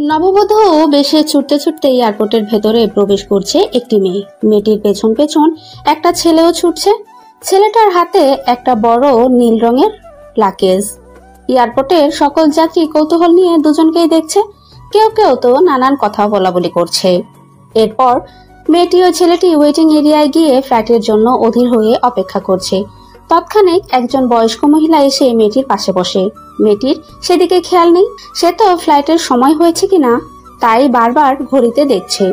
নববধূ বেশে ছুটতে ছুটতে এয়ারপোর্টের ভেতরে প্রবেশ করছে একটি মেয়ে। মেয়েটির পেছন পেছন একটা ছেলেও ছুটছে। ছেলেটার হাতে একটা বড় নীল রঙের লাগেজ। এয়ারপোর্টের সকল যাত্রী কৌতূহল নিয়ে দুজনকেই দেখছে। কেউ কেউ তো নানান কথা বলাবলি করছে। এরপর মেয়েটি ও ছেলেটি ওয়েটিং এরিয়ায় গিয়ে ফ্লাইটের জন্য অধীর হয়ে অপেক্ষা করছে। তৎক্ষণিক একজন বয়স্ক মহিলা এসে মেয়েটির পাশে বসে। মেয়েটির সেদিকে খেয়াল নেই, সে তো ফ্লাইটের সময় হয়েছে কিনা তাই বারবার ঘড়িতে দেখছে।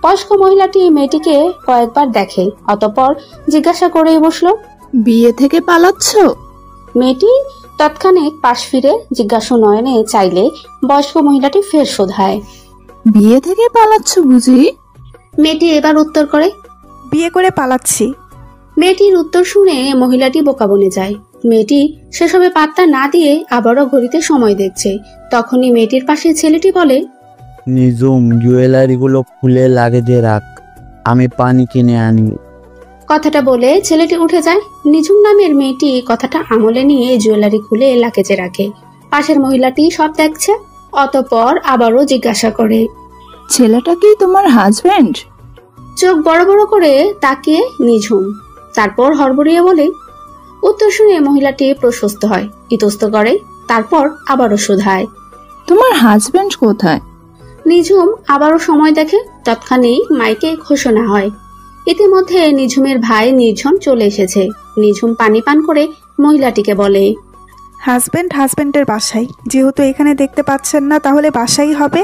বয়স্ক মহিলাটি মেয়েটিকে কয়েকবার দেখে, অতঃপর জিজ্ঞাসা করেই বসলো, বিয়ে থেকে পালাচ্ছ? মেয়েটি তৎক্ষণিক পাশ ফিরে জিজ্ঞাসা নয়নে চাইলে বয়স্ক মহিলাটি ফের শোধায়, বিয়ে থেকে পালাচ্ছ বুঝি? মেয়েটি এবার উত্তর করে, বিয়ে করে পালাচ্ছি। মেয়েটির উত্তর শুনে মহিলাটি বোকা বনে যায়। মেয়েটি সেসবে পাত্তা না দিয়ে আবারও ঘড়িতে সময় দেখছে। তখনই মেয়েটির পাশে ছেলেটি বলে, নিজুম, জুয়েলারিগুলো খুলে লাগেজে রাখ, আমি পানি কিনে আনি। কথাটা বলে ছেলেটি উঠে যায়। নিঝুম নামের মেয়েটি কথাটা আমলে নিয়ে জুয়েলারি খুলে লাগেজে রাখে। পাশের মহিলাটি সব দেখছে। অতঃপর আবারও জিজ্ঞাসা করে, ছেলেটা কি তোমার হাজবেন্ড? চোখ বড় বড় করে তাকিয়ে নিঝুম, তারপর হড়বড়িয়ে বলে। উত্তর শুনে মহিলাটি প্রশস্ত হয়, ইতস্ত করে, তারপর আবারও শোধায়, তোমার হাজবেন্ড কোথায়? নিঝুম আবারও সময় দেখে। তৎক্ষণাৎ মাইকে ঘোষণা হয়। ইতিমধ্যে নিঝুমের ভাই নির্ঝন চলে এসেছে। নিঝুম পানি পান করে মহিলাটিকে বলে, হাজবেন্ডের বাসায়, যেহেতু এখানে দেখতে পাচ্ছেন না তাহলে বাসাই হবে।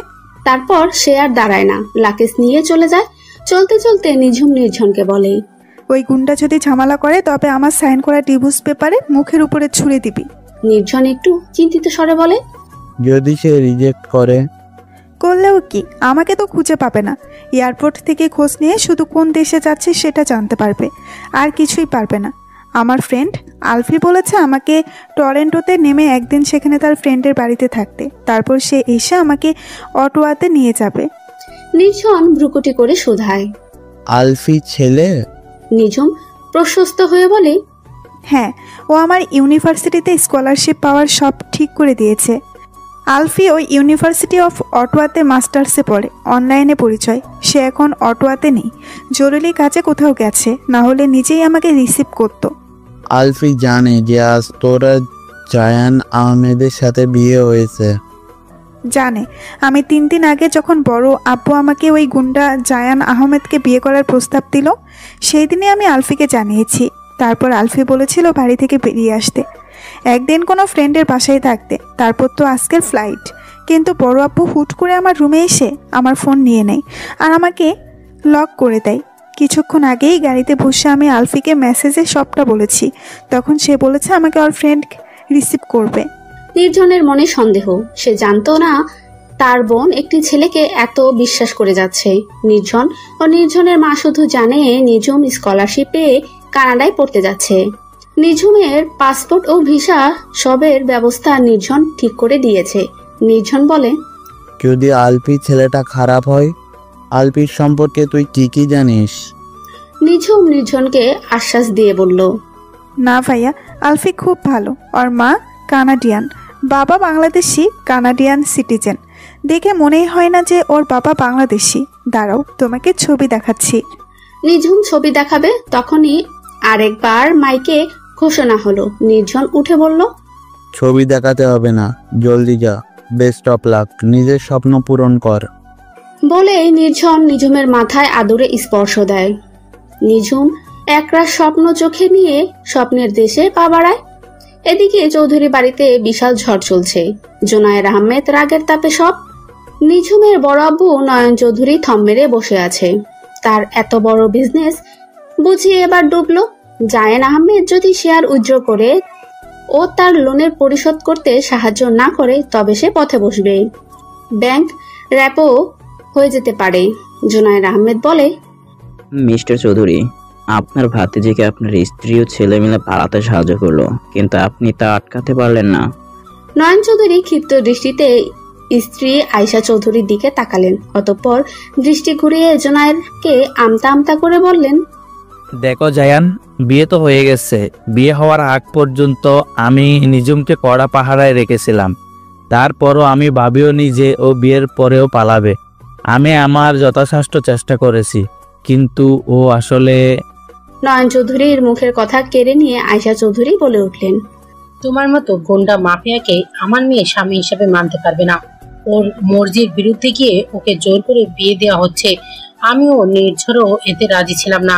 তারপর সে আর দাঁড়ায় না, লাগেজ নিয়ে চলে যায়। চলতে চলতে নিঝুম নির্ঝনকে বলে, ওই গুন্ডা যদি ঝামেলা করে তবে আমার সাইন করা ডিভোর্স পেপারে মুখের উপরে ছুঁড়ে দিবি। নির্ঝন একটু চিন্তিত স্বরে বলে, যদি সে রিজেক্ট করে? করলেও কি, আমাকে তো খুঁজে পাবে না। এয়ারপোর্ট থেকে খোঁজ নিয়ে শুধু কোন দেশে যাচ্ছে সেটা জানতে পারবে, আর কিছুই পারবে না। আমার ফ্রেন্ড আলফি বলেছে আমাকে টরেন্টোতে নেমে একদিন সেখানে তার ফ্রেন্ডের বাড়িতে থাকতে, তারপর সে এসে আমাকে অটোয়াতে নিয়ে যাবে। নির্ঝন ভ্রুকুটি করে শোধায়, আলফি ছেলে? নিঝুম প্রশস্ত হয়ে বলে, হ্যাঁ, ও আমার ইউনিভার্সিটিতে স্কলারশিপ পাওয়ার সব ঠিক করে দিয়েছে। আলফি ওই ইউনিভার্সিটি অফ অটোয়াতে মাস্টার্সে পড়ে। অনলাইনে পরিচয়, সে এখন অটোয়াতে নেই, জরুরি কাজে কোথাও গেছে, না হলে নিজেই আমাকে রিসিভ করত। আলফি জানে যে আজ তোরা জায়ান আহমেদের সাথে বিয়ে হয়েছে? জানে। আমি 3 দিন আগে যখন বড় আব্বু আমাকে ওই গুন্ডা জায়ান আহমেদকে বিয়ে করার প্রস্তাব দিল, সেই দিনই আমি আলফিকে জানিয়েছি। তারপর আলফি বলেছিল বাড়ি থেকে বেরিয়ে আসতে, একদিন কোনো ফ্রেন্ডের বাসায় থাকতে, তারপর তো আজকের ফ্লাইট। কিন্তু বড় আব্বু হুট করে আমার রুমে এসে আমার ফোন নিয়ে নেয় আর আমাকে লক করে দেয়। কিছুক্ষণ আগেই গাড়িতে বসে আমি আলফিকে মেসেজে সবটা বলেছি, তখন সে বলেছে আমাকে ওর ফ্রেন্ড রিসিভ করবে। নির্ঝনের মনে সন্দেহ, সে জানতো না তার বোন একটি ছেলেকে এত বিশ্বাস করে যাচ্ছে। নির্ঝন ও নির্ঝনের মা শুধু জানে নিঝুম স্কলারশিপ পেয়ে কানাডায় পড়তে যাচ্ছে। নিঝুমের পাসপোর্ট ও ভিসা সবের ব্যবস্থা নির্ঝন ঠিক করে দিয়েছে। নির্ঝন বলে, যদি আলফি ছেলেটা খারাপ হয়? আলফির সম্পর্কে তুই কি জানিস? নিঝুম নির্ঝনকে আশ্বাস দিয়ে বলল, না ভাইয়া, আলফি খুব ভালো। ওর মা কানাডিয়ান, বাবা বাংলাদেশি কানাডিয়ান সিটিজেন। দেখে মনেই হয় না যে ওর বাবা বাংলাদেশি। দাঁড়াও, তোমাকে ছবি দেখাচ্ছি। নিঝুম ছবি দেখাবে, তখনই আরেকবার মাইকে ঘোষণা হলো। নির্ঝন উঠে বলল, ছবি দেখাতে হবে না, জলদি যা, বেস্ট অফ লাক, নিজের স্বপ্ন পূরণ কর। বলেই নির্ঝন নিঝুমের মাথায় আদরে স্পর্শ দেয়। নিঝুম একরাশ স্বপ্ন চোখে নিয়ে স্বপ্নের দেশে পা বাড়ায়। এদিকে চৌধুরী বাড়িতে বিশাল ঝড় চলছে। জোনায়ের আহমেদ রাগের তাপে সব। নিঝুমের বড় আব্বু নয়ন চৌধুরী থম মেরে বসে আছে। তার এত বড় বিজনেস বুঝি এবার ডুবলো। জায়ান আহমেদ যদি শেয়ার উইথড্র করে ও তার লোনের পরিশোধ করতে সাহায্য না করে তবে সে পথে বসবে, ব্যাংক র্যাপো হয়ে যেতে পারে। জোনায়ের আহমেদ বলে, মিস্টার চৌধুরী, আপনার ভাতিজিকে আপনার স্ত্রী ও ছেলে মিলে পালাতে সাহায্য করলো, কিন্তু আপনি তা আটকাতে পারলেন না। নয়ন চৌধুরী ক্ষিপ্ত দৃষ্টিতে স্ত্রী আয়শা চৌধুরীর দিকে তাকালেন, অতঃপর দৃষ্টি ঘুরিয়ে জোনায়েরকে আমতা আমতা করে বললেন, দেখো জায়ান, বিয়ে তো হয়ে গেছে। বিয়ে হওয়ার আগ পর্যন্ত আমি নিঝুমকে কড়া পাহারায় রেখেছিলাম। তারপরও আমি ভাবিও নি যে ও বিয়ের পরেও পালাবে। আমি আমার যথাসাধ্য চেষ্টা করেছি, কিন্তু ও আসলে নয়ন চৌধুরীর মুখের কথা কেড়ে নিয়ে আয়শা চৌধুরী বলে উঠলেন, তোমার মতো গুন্ডা মাফিয়াকে আমার মেয়ে স্বামী হিসেবে মানতে পারবে না। ওর মর্জির বিরুদ্ধে গিয়ে ওকে জোর করে বিয়ে দেওয়া হচ্ছে। আমিও নির্ঝরও এতে রাজি ছিলাম না।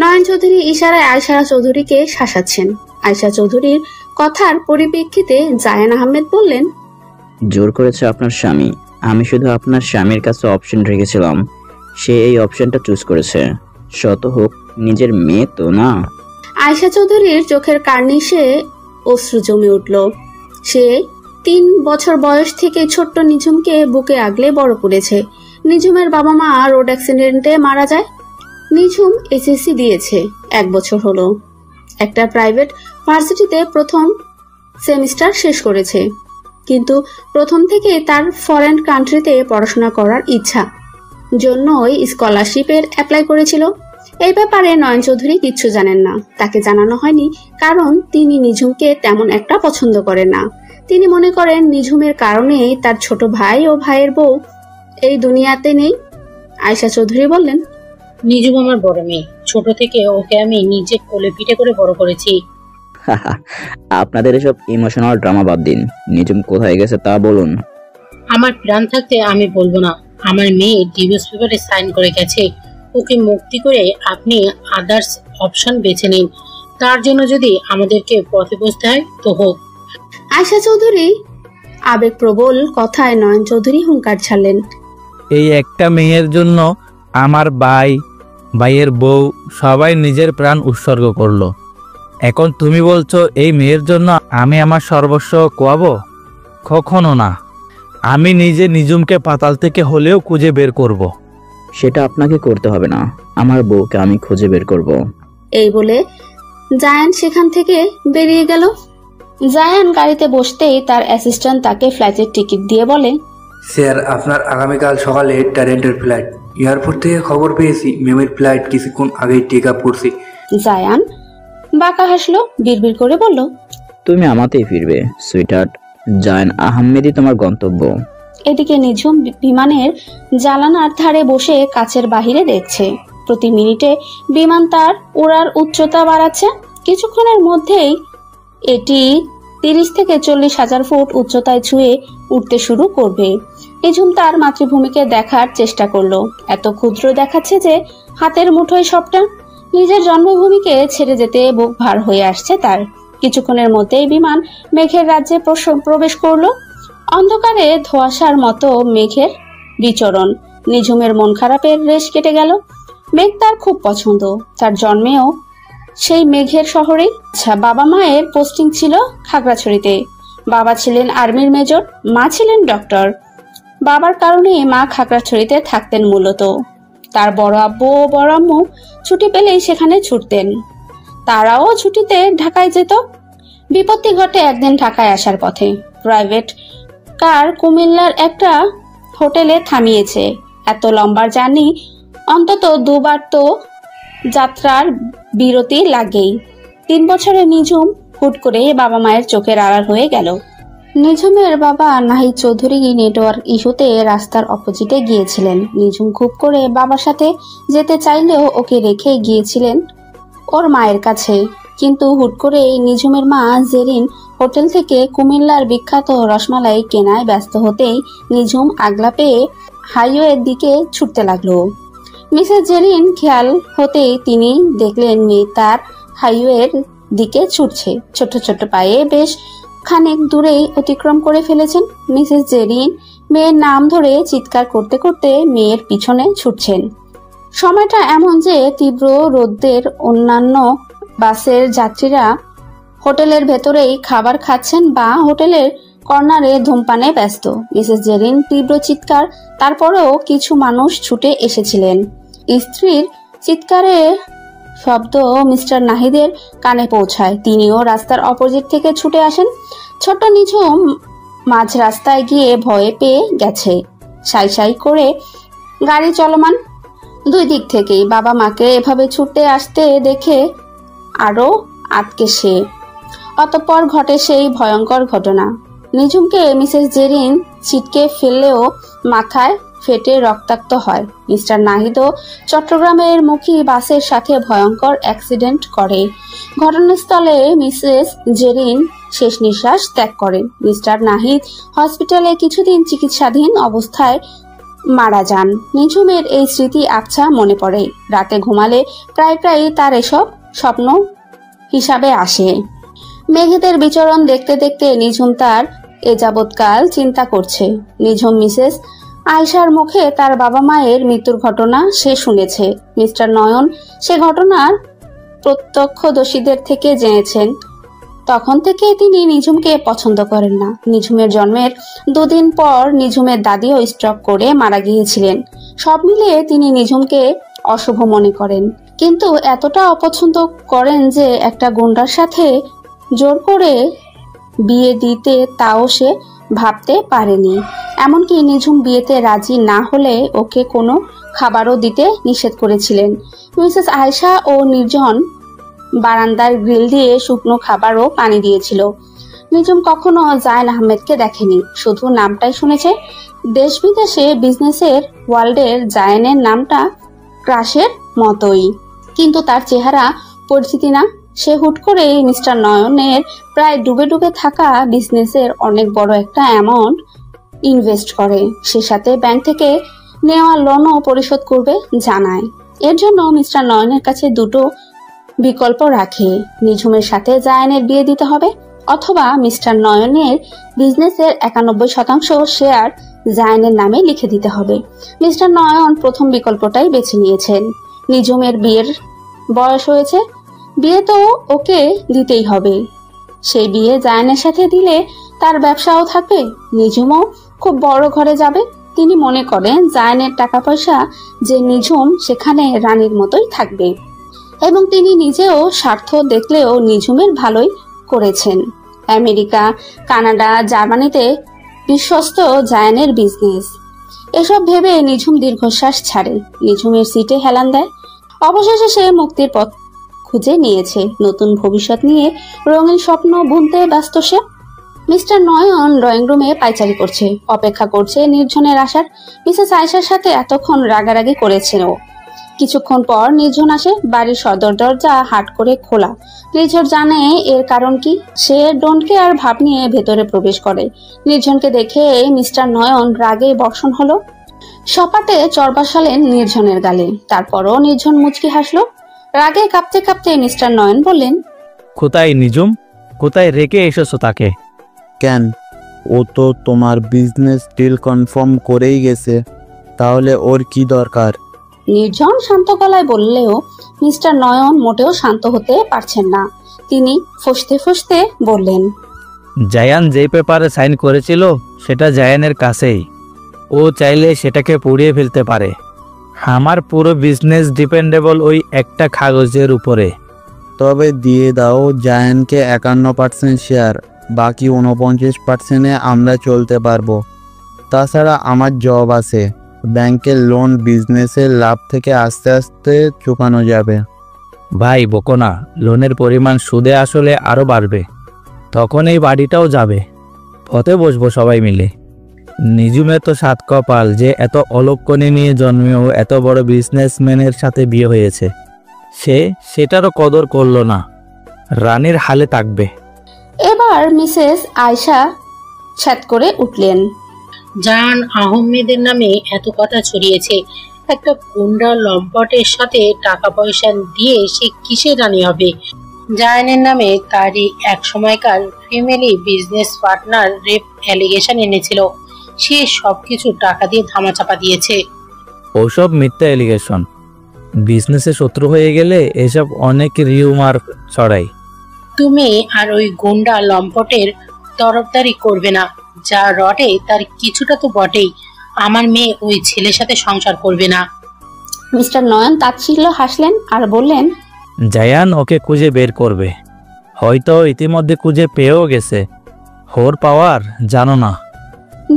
নয়ন চৌধুরী ইশারায় আয়শা চৌধুরীকে শাসাচ্ছেন। আয়শা চৌধুরীর কথার পরিপ্রেক্ষিতে জায়ান আহমেদ বললেন, জোর করেছে আপনার স্বামী। আমি শুধু আপনার স্বামীর কাছে অপশন রেখেছিলাম, সে এই অপশনটা চুজ করেছে। শত হোক নিজের মেয়ে তো না। আয়শা চৌধুরীর চোখের কার্নিশে অশ্রু জমে উঠল। সে 3 বছর বয়স থেকে ছোট্ট নিঝুমকে বুকে আগলে বড় করেছে। নিঝুমের বাবা মা রোড অ্যাক্সিডেন্টে মারা যায়। নিঝুম এসএসসি দিয়েছে, 1 বছর হলো। একটা প্রাইভেট ভার্সিটিতে প্রথম সেমিস্টার শেষ করেছে, কিন্তু প্রথম থেকে তার ফরেন কান্ট্রিতে পড়াশোনা করার ইচ্ছা, জন্যই স্কলারশিপের অ্যাপ্লাই করেছিল। এই ব্যাপারে নয়ন চৌধুরী কিচ্ছু জানেন না, তাকে জানানো হয়নি, কারণ তিনি নিঝুমকে তেমন একটা পছন্দ করেন না। তিনি মনে করেন নিঝুমের কারণে তার ছোট ভাই ও ভাইয়ের বউ এই দুনিয়াতে নেই। আয়শা চৌধুরী বললেন, নিজুম আমার বড় মেয়ে, ছোট থেকে ওকে আমি নিজে কোলে পিঠে করে বড় করেছি। আপনাদের এসব ইমোশনাল ড্রামা বাদ দিন। নিজুম কোথায় গেছে তা বলুন। আমার প্রাণ থাকতে আমি বলবো না। আমার মেয়ে ডিভোর্স পেপারে সাইন করে গেছে। ওকে মুক্তি করে আপনি আদার্স অপশন বেছে নিন। তার জন্য যদি আমাদেরকে পথে বসতে হয় তো হোক। আয়শা চৌধুরী আবেগপ্রবল কথায় নয়ন চৌধুরী হুঙ্কার ছাড়লেন, এই একটা মেয়ের জন্য আমার ভাইয়ের বউ সবাই নিজের প্রাণ উৎসর্গ করলো। এখন তুমি বলছো এই মেয়ের জন্য আমি আমার সর্বস্ব খোয়াবো? কখনো না। আমি নিজে নিজুমকে পাতাল থেকে হলেও খুঁজে বের করব। সেটা আপনাকে করতে হবে না, আমার বউকে আমি খুঁজে বের করব। এই বলে জায়ান সেখান থেকে বেরিয়ে গেল। জায়ান গাড়িতে বসতেই তার অ্যাসিস্ট্যান্ট তাকে ফ্লাইটের টিকিট দিয়ে বলে, স্যার, আপনার আগামীকাল সকালে টরেন্টোর ফ্লাইট। এয়ারপোর্ট থেকে খবর পেয়েছি মেমের ফ্লাইট কিছুক্ষণ আগেই টেক আপ করছে। জায়ান বাঁকা হাসলো, বিড়বিড় করে বলল, তুমি আমাতেই ফিরবে সুইটহার্ট। জায়ান আহমেদই তোমার গন্তব্য। এদিকে নিঝুম বিমানের জানালার ধারে বসে কাছের বাহিরে দেখছে। প্রতি মিনিটে বিমান তার ওড়ার উচ্চতা বাড়াচ্ছে। কিছুক্ষণের মধ্যেই এটি 30 থেকে 40 হাজার ফুট উচ্চতায় ছুঁয়ে উঠতে শুরু করবে। নিঝুম তার মাতৃভূমিকে দেখার চেষ্টা করলো। এত ক্ষুদ্র দেখাচ্ছে যে হাতের মুঠোয় সবটা। নিজের জন্মভূমিকে ছেড়ে যেতে বুক ভার হয়ে আসছে তার। কিছুক্ষণের মধ্যেই বিমান মেঘের রাজ্যে প্রবেশ করলো। অন্ধকারে ধোঁয়াশার মতো মেঘের বিচরণ। নিঝুমের মন খারাপের রেশ কেটে গেল। মেঘ তার খুব পছন্দ, তার জন্মেও সেই মেঘের শহরে। বাবা মায়ের পোস্টিং ছিল খাগড়াছড়িতে। বাবা ছিলেন আর্মির মেজর, মা ছিলেন ডক্টর। বাবার কারণে মা খাগড়াছড়িতে থাকতেন মূলত। তার বড় আব্বু ও বড় আম্মু ছুটি পেলেই সেখানে ছুটতেন। তারাও ছুটিতে ঢাকায় যেত। বিপত্তি ঘটে একদিন ঢাকায় আসার পথে। প্রাইভেট কার কুমিল্লার একটা হোটেলে থামিয়েছে। এত লম্বা জার্নি, অন্তত 2 বার তো যাত্রার বিরতি লাগেই। 3 বছরের নিঝুম হুট করে বাবা মায়ের চোখের আড়াল হয়ে গেল। নিঝুমের বাবা নাহিদ চৌধুরী নেটওয়ার্ক ইস্যুতে রাস্তার অপোজিটে গিয়েছিলেন। নিঝুম খুব করে বাবার সাথে যেতে চাইলেও ওকে রেখে গিয়েছিলেন ওর মায়ের কাছে। কিন্তু হুট করে নিঝুমের মা জেরিন হোটেল থেকে কুমিল্লার বিখ্যাত রসমালাই কেনায় ব্যস্ত হতেই নিঝুম আগলা পেয়ে হাইওয়ের দিকে ছুটতে লাগলো। মিসেস জেরিন খেয়াল হতেই তিনি দেখলেন মেয়ে তার হাইওয়ের দিকে ছুটছে। ছোট ছোট পায়ে বেশ খানিক দূরেই অতিক্রম করে ফেলেছেন। মিসেস জেরিন মেয়ের নাম ধরে চিৎকার করতে করতে মেয়ের পিছনে ছুটছেন। সময়টা এমন যে তীব্র রোদের অন্যান্য বাসের যাত্রীরা হোটেলের ভেতরেই খাবার খাচ্ছেন বা হোটেলের কর্নারে ধূমপানে ব্যস্ত। মিসেস জেরিন তীব্র চিৎকার, তারপরেও কিছু মানুষ ছুটে এসেছিলেন। স্ত্রীর চিৎকারের শব্দ মিস্টার নাহিদের কানে পৌঁছায়। তিনিও রাস্তার অপোজিট থেকে ছুটে আসেন। ছোট্ট নিঝুম মাঝ রাস্তায় গিয়ে ভয়ে পেয়ে গেছে। সাই সাই করে গাড়ি চলমান। 2 দিক থেকেই বাবা মাকে এভাবে ছুটে আসতে দেখে আরো আটকে সে। অতঃপর ঘটে সেই ভয়ঙ্কর ঘটনা। নিঝুমকে মিসেস জেরিন ছিটকে ফেললেও মাথায় ফেটে রক্তাক্ত হয়। মিস্টার নাহিদও চট্টগ্রামের মুখী বাসের সাথে ভয়ঙ্কর অ্যাক্সিডেন্ট করে। ঘটনাস্থলে মিসেস জেরিন শেষ নিঃশ্বাস ত্যাগ করেন। মিস্টার নাহিদ হসপিটালে কিছুদিন চিকিৎসাধীন অবস্থায় মারা যান। নিঝুমের এই স্মৃতি আবছা মনে পড়ে। রাতে ঘুমালে প্রায় তার এসব স্বপ্ন হিসাবে আসে। মেঘেদের বিচরণ দেখতে দেখতে নিঝুম তার এ যাবৎকাল চিন্তা করছে। নিঝুম মিসেস আয়শার মুখে তার বাবা মায়ের মৃত্যুর ঘটনা সে শুনেছে। মিস্টার নয়ন সে ঘটনার প্রত্যক্ষদর্শীদের থেকে জেনেছেন। তখন থেকে তিনি নিঝুমকে পছন্দ করেন না। নিঝুমের জন্মের 2 দিন পর নিঝুমের দাদিও স্ট্রোক করে মারা গিয়েছিলেন। সব মিলিয়ে তিনি নিঝুমকে অশুভ মনে করেন, কিন্তু এতটা অপছন্দ করেন যে একটা গুন্ডার সাথে জোর করে বিয়ে দিতে তাও সে ভাবতে পারেনি। এমনকি নিঝুম বিয়েতে রাজি না হলে ওকে কোনো খাবারও দিতে নিষেধ করেছিলেন। মিসেস আয়েশা ও নির্জন বারান্দার গ্রিল দিয়ে শুকনো খাবার ও পানি দিয়েছিল। নিঝুম কখনো জায়ান আহমেদকে দেখেনি, শুধু নামটাই শুনেছে। দেশ বিদেশে বিজনেসের ওয়ার্ল্ডের জায়ানের নামটা ক্রাশের মতোই, কিন্তু তার চেহারা পরিচিতি না। সে হুট করে মিস্টার নয়নের প্রায় ডুবে ডুবে থাকা বিজনেসের অনেক বড় একটা অ্যামাউন্ট ইনভেস্ট করে। সে সাথে ব্যাংক থেকে নেওয়া লোনও পরিশোধ করবে জানায়। এর জন্য মিস্টার নয়নের কাছে 2টো বিকল্প রাখে। নিঝুমের সাথে জায়ানের বিয়ে দিতে হবে, অথবা মিস্টার নয়নের বিজনেসের 91% শেয়ার জায়ানের নামে লিখে দিতে হবে। মিস্টার নয়ন প্রথম বিকল্পটাই বেছে নিয়েছেন। নিঝুমের বিয়ের বয়স হয়েছে, বিয়ে তো ওকে দিতেই হবে। সেই বিয়ে জায়ানের সাথে দিলে তার ব্যবসাও থাকবে, নিঝুমও খুব বড় ঘরে যাবে। তিনি মনে করেন জায়ানের টাকা পয়সা যে নিঝুম সেখানে রানীর মতোই থাকবে, এবং তিনি নিজেও স্বার্থ দেখলেও নিঝুমের ভালোই করেছেন। আমেরিকা, কানাডা, জার্মানিতে বিশ্বস্ত জায়ানের বিজনেস। এসব ভেবে নিঝুম দীর্ঘশ্বাস ছাড়ে। নিঝুমের সিটে হেলান দেয়। অবশেষে সে মুক্তির পথ খুঁজে নিয়েছে। নতুন ভবিষ্যৎ নিয়ে রঙিন স্বপ্ন বুনতে ব্যস্ত সে। মিস্টার নয়ন ড্রয়িং রুমে পায়চারি করছে, অপেক্ষা করছে নির্জনের আসার। মিসেস আয়েশার সাথে এতক্ষণ রাগারাগি করেছিল। কিছুক্ষণ পর নির্জন আসে। বাড়ির সদর দরজা হাট করে খোলা। নির্ঝর জানে এর কারণ কি। সে ডোন্ট কেয়ার ভাব নিয়ে ভেতরে প্রবেশ করে। নির্জনকে দেখে মিস্টার নয়ন রাগে বর্ষণ হলো। সপাটে চর বসালেন নির্জনের গালে। তারপরও নির্জন মুচকি হাসলো। রাগে কাঁপতে কাঁপতে মিস্টার নয়ন বললেন, কোথায় নিঝুম? কোথায় রেখে এসেছো তাকে? কেন, ও তো তোমার বিজনেস ডিল কনফার্ম করেই গেছে, তাহলে ওর কি দরকার? নির্জন শান্ত গলায় বললেও মিস্টার নয়ন মোটেও শান্ত হতে পারছেন না। তিনি ফসতে ফসতে বললেন, জায়ান যে পেপারে সাইন করেছিল সেটা জায়ানের কাছেই। ও চাইলে সেটাকে পুড়িয়ে ফেলতে পারে। আমার পুরো বিজনেস ডিপেন্ডেবল ওই একটা কাগজের উপরে। তবে দিয়ে দাও জায়ানকে 51% শেয়ার, বাকি 49%-এ আমরা চলতে পারবো। তাছাড়া আমার জব আছে, ব্যাংকের লোন বিজনেসের লাভ থেকে আস্তে আস্তে চুকানো যাবে। ভাই বকো না, লোনের পরিমাণ সুদে আসলে আরো বাড়বে, তখন এই বাড়িটাও যাবে। পথে বসবো সবাই মিলে। নিঝুমের তো 7 কপাল যে এত অলক্ষণী নিয়ে জন্মেও এত বড় বিজনেসম্যানের সাথে বিয়ে হয়েছে। সেটারও কদর করলো না, রানীর হালে থাকবে। এবার মিসেস আয়েশা ছ্যাত করে উঠলেন। জায়ান আহমেদের নামে এত কথা ছড়িয়েছে, একটা গুন্ডা লম্পটের সাথে টাকা পয়সা দিয়ে সে কিসে রানী হবে? জায়ানের নামে তারই এক সময়কার family business partner rape allegation এনেছিল। সে সবকিছু টাকা দিয়ে ধামাচাপা দিয়েছে। ওসব মিথ্যা এলিগেশন। বিজনেসে শত্রু হয়ে গেলে এসব অনেক রিউমার ছড়াই। তুমি আর ওই গুন্ডা লম্পটের তরফদারি করবে না। যা রটে তার কিছুটা তো বটেই। আমার মেয়ে ওই ছেলের সাথে সংসার করবে না। মিস্টার নয়ন তাচ্ছিল্য হাসলেন আর বললেন, জায়ান ওকে খুঁজে বের করবে, হয়তো ইতিমধ্যে খুঁজে পেয়েও গেছে। হোর পাওয়ার জানো না।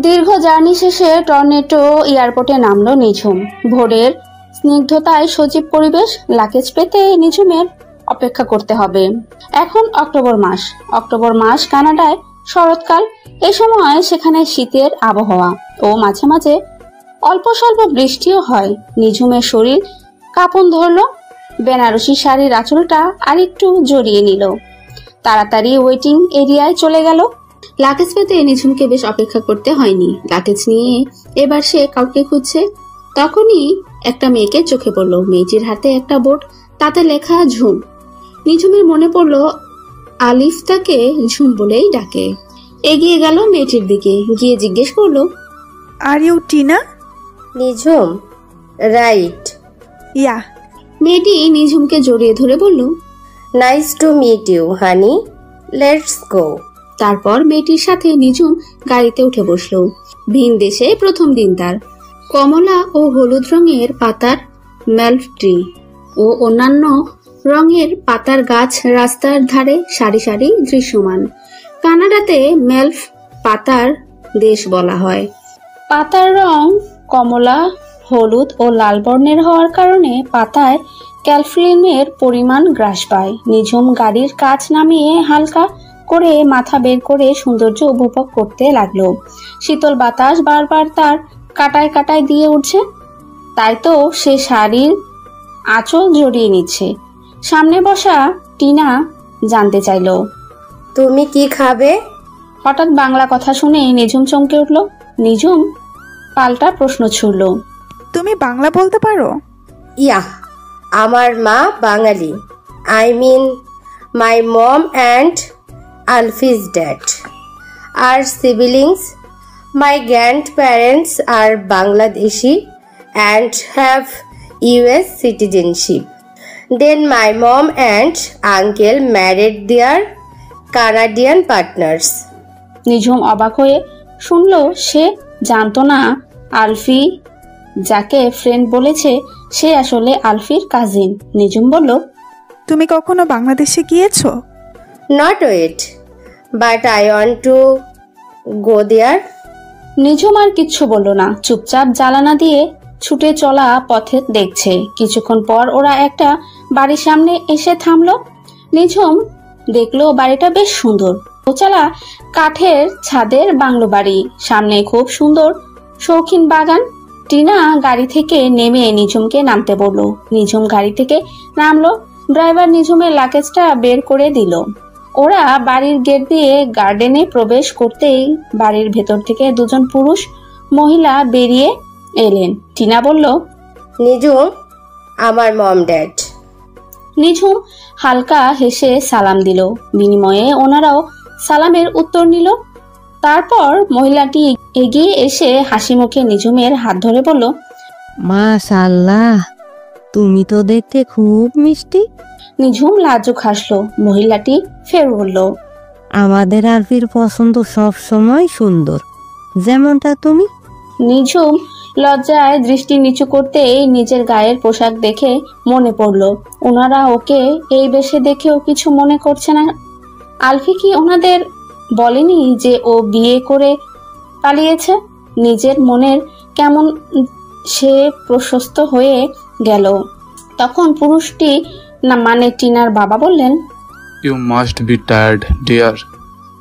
দীর্ঘ জার্নি শেষে টর্নেটো এয়ারপোর্টে নামলো নিঝুম। ভোরের স্নিগ্ধতায় সজীব পরিবেশ। লাগেজ পেতে নিঝুমের অপেক্ষা করতে হবে। এখন অক্টোবর মাস। কানাডায় শরৎকাল। এই সময় সেখানে শীতের আবহাওয়া ও মাঝে মাঝে অল্প স্বল্প বৃষ্টিও হয়। নিঝুমের শরীর কাঁপন ধরলো। বেনারসি শাড়ির আঁচলটা আরেকটু জড়িয়ে নিল। তাড়াতাড়ি ওয়েটিং এরিয়ায় চলে গেল। লাগেজ পেতে নিঝুমকে বেশ অপেক্ষা করতে হয়নি। লাগেজ নিয়ে এবার সে কাউকে খুঁজছে। তখনই একটা মেয়েকে চোখে পড়লো। মেয়েটির হাতে একটা বোর্ড, তাতে লেখা ঝুম। নিঝুমের মনে পড়লো আলিফ তাকে ঝুম বলেই ডাকে। এগিয়ে গেল মেয়েটির দিকে, গিয়ে জিজ্ঞেস করলো, are you Tina? Nijhum, right. Yeah. মেয়েটি নিঝুমকে জড়িয়ে ধরে বলল, nice to meet you honey, let's go. তারপর মেয়েটির সাথে নিঝুম গাড়িতে উঠে বসলো। ভিন দেশে প্রথম দিন তার। কমলা ও হলুদ রঙের পাতার মেলফ ট্রি ও অন্যান্য রঙের পাতার গাছ রাস্তার ধারে সারি সারি দৃশ্যমান। কানাডাতে মেলফ পাতার দেশ বলা হয়। পাতার রং কমলা, হলুদ ও লাল বর্ণের হওয়ার কারণে পাতায় ক্যালফিয়ামের পরিমাণ হ্রাস পায়। নিঝুম গাড়ির কাচ নামিয়ে হালকা করে মাথা বের করে সৌন্দর্য উপভোগ করতে লাগলো। শীতল বাতাস বারবার তার কাটায় কাটায় দিয়ে উঠছে, তাই তো সে শাড়ির আঁচল জড়িয়ে নিচ্ছে। সামনে বসা টিনা জানতে চাইল, তুমি কি খাবে? হঠাৎ বাংলা কথা শুনে নিঝুম চমকে উঠল। নিঝুম পাল্টা প্রশ্ন ছুড়ল, তুমি বাংলা বলতে পারো? ইয়া, আমার মা Bengali. I mean my mom and Alfie's dad are siblings. My grandparents are Bangladeshi and have US citizenship. Then my mom and uncle married their Canadian partners. নিঝুম অবাক হয়ে শুনল। সে জানতো না আলফি যাকে ফ্রেন্ড বলেছে সে আসলে আলফির কাজিন। নিঝুম বলল, তুমি কখনো বাংলাদেশে গিয়েছো? Not yet, but I want to go there. নিঝুম আর কিচ্ছু বলল না, চুপচাপ জানালা দিয়ে ছুটে চলা পথে দেখছে। কিছুক্ষণ পর ওরা একটা বাড়ির সামনে এসে থামলো। নিঝুম দেখলো বাড়িটা বেশ সুন্দর, দোচালা কাঠের ছাদের বাংলো বাড়ি। সামনে খুব সুন্দর শৌখিন বাগান। টিনা গাড়ি থেকে নেমে নিঝুমকে নামতে বলল। নিঝুম গাড়ি থেকে নামলো। ড্রাইভার নিঝুমের লাগেজটা বের করে দিল। ওরা বাড়ির গেট দিয়ে গার্ডেনে প্রবেশ করতেই বাড়ির ভেতর থেকে দুজন পুরুষ মহিলা বেরিয়ে এলেন। টিনা বলল, নিঝুম, আমার মম ড্যাড। নিঝুম হালকা হেসে সালাম দিল। বিনিময়ে ওনারাও সালামের উত্তর নিল। তারপর মহিলাটি এগিয়ে এসে হাসি মুখে নিঝুমের হাত ধরে বলল, মাশাআল্লাহ, তুমি তো দেখতে খুব মিষ্টি। নিঝুম লাজুক হাসলো। মহিলাটি ফের বলল, আমাদের আরফির পছন্দ সব সময় সুন্দর, যেমনটা তুমি। নিঝুম লজ্জায় দৃষ্টি নিচু করতেই নিজের গায়ের পোশাক দেখে মনে পড়ল ওনারা ওকে এই বেশে দেখেও কিছু মনে করছে না। আলফি কি ওনাদের বলেনি যে ও বিয়ে করে পালিয়েছে? নিজের মনের কেমন সে প্রশস্ত হয়ে গেল। তখন পুরুষটি না মানে টিনার বাবা বললেন, You must be tired, dear.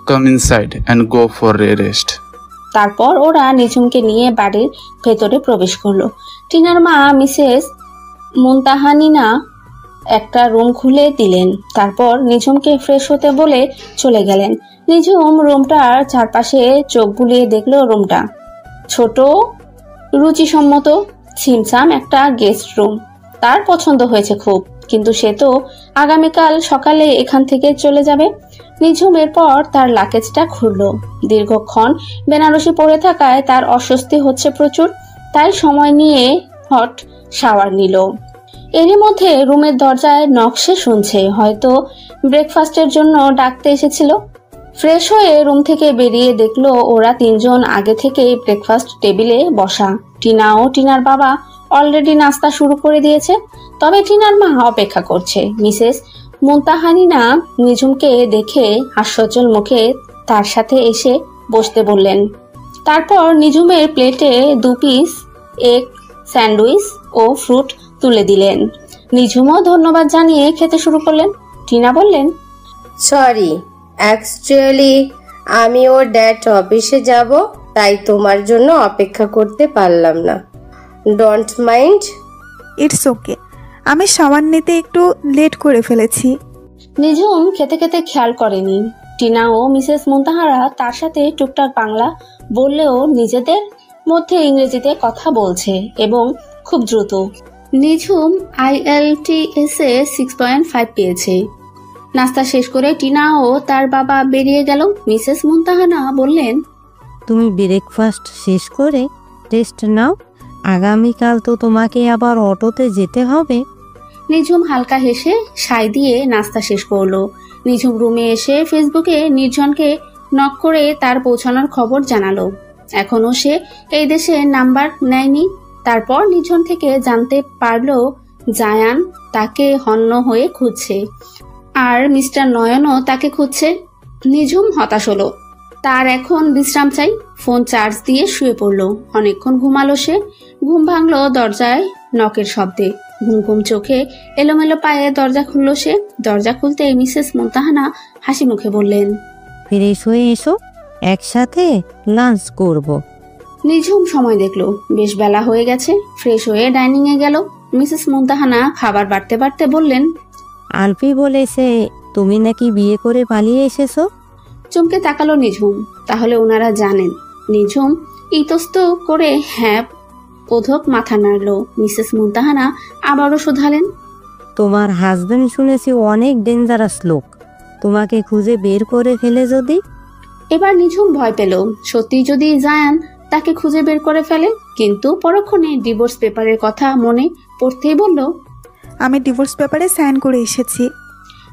Come inside and go for a rest. তারপর ওরা নিঝুমকে নিয়ে বাড়ির ভেতরে প্রবেশ করলো। টিনার মা মিসেস মুনতাহানিনা একটা রুম খুলে দিলেন। তারপর নিঝুমকে ফ্রেশ হতে বলে চলে গেলেন। নিঝুম রুমটার চারপাশে চোখ বুলিয়ে দেখলো। রুমটা ছোট, রুচিসম্মত, ছিমছাম একটা গেস্ট রুম। তার পছন্দ হয়েছে খুব, কিন্তু সে তো আগামীকাল সকালে এখান থেকে চলে যাবে। নিঝুম এরপর তার লাগেজটা খুলল। দীর্ঘক্ষণ বেনারসি পরে থাকায় তার অস্বস্তি হচ্ছে প্রচুর, তাই সময় নিয়ে হট শাওয়ার নিল। এরই মধ্যে রুমের দরজায় নকশে শুনছে, হয়তো ব্রেকফাস্টের জন্য ডাকতে এসেছিল। ফ্রেশ হয়ে রুম থেকে বেরিয়ে দেখলো ওরা তিনজন আগে থেকেই ব্রেকফাস্ট টেবিলে বসা। টিনা ও টিনার বাবা অলরেডি নাস্তা শুরু করে দিয়েছে, তবে টিনার মা অপেক্ষা করছে। মিসেস মুনতাহানিনা নিঝুমকে দেখে হাস্যোজ্জ্বল মুখে তার সাথে এসে বসতে বললেন। তারপর নিঝুমের প্লেটে 2 পিস এগ স্যান্ডউইচ ও ফ্রুট তুলে দিলেন। নিঝুমও ধন্যবাদ জানিয়ে খেতে শুরু করলেন। টিনা বললেন, সরি, অ্যাকচুয়ালি আমি ওর ড্যাড অফিসে যাব, তাই তোমার জন্য অপেক্ষা করতে পারলাম না। Don't mind. ইটস ওকে, আমি সাবান নিতে একটু লেট করে ফেলেছি। নিঝুম খেতে খেতে খেয়াল করেনি টিনা ও মিসেস মুনতাহারা তার সাথে টুকটাক বাংলা বললেও নিজেদের মধ্যে ইংরেজিতে কথা বলছে এবং খুব দ্রুত। নিঝুম IELTS 6.5 পেয়েছে। নাস্তা শেষ করে টিনা ও তার বাবা বেরিয়ে গেল। মিসেস মুনতাহানা বললেন, তুমি ব্রেকফাস্ট শেষ করে রেস্ট নাও, আগামীকাল তো তোমাকে আবার অটোতে যেতে হবে। নিঝুম হালকা হেসে সায় দিয়ে নাস্তা শেষ করলো। নিঝুম রুমে এসে ফেসবুকে নির্জনকে নক করে তার পৌঁছানোর খবর জানালো। এখনো সে এই দেশে নাম্বার নেয়নি। তারপর নির্জন থেকে জানতে পারলো জায়ান তাকে হন্য হয়ে খুঁজছে, আর মিস্টার নয়নও তাকে খুঁজছে। নিঝুম হতাশ হলো। তার এখন বিশ্রাম চাই। ফোন চার্জ দিয়ে শুয়ে পড়লো। অনেকক্ষণ ঘুমালো সে। ঘুম ভাঙলো দরজায় নকের শব্দে। ঘুম ঘুম চোখে এলোমেলো পায়ে দরজা খুললো সে। দরজা খুলতে মিসেস মুনতাহানা হাসি মুখে বললেন, ফ্রেশ হয়ে এসো, একসাথে লাঞ্চ করব। নিঝুম সময় দেখলো, বেশ বেলা হয়ে গেছে। ফ্রেশ হয়ে ডাইনিং এ গেল। মিসেস মুনতাহানা খাবার বাড়তে বাড়তে বললেন, আলফি বলেছে তুমি নাকি বিয়ে করে পালিয়ে এসেছো। চমকে তাকালো নিঝুম। তাহলে ওনারা জানেন? নিঝুম ইতস্ত করে হ্যাঁ বোধক মাথা নাড়ল। মিসেস মুনতাহানা আবারও শোধালেন, তোমার হাজবেন্ড শুনেছি অনেক ডেঞ্জারাস লোক, তোমাকে খুঁজে বের করে ফেলে যদি। এবার নিঝুম ভয় পেল, সত্যি যদি জায়ান তাকে খুঁজে বের করে ফেলে। কিন্তু পরক্ষণে ডিভোর্স পেপারের কথা মনে পড়তেই বলল, আমি ডিভোর্স পেপারে সাইন করে এসেছি।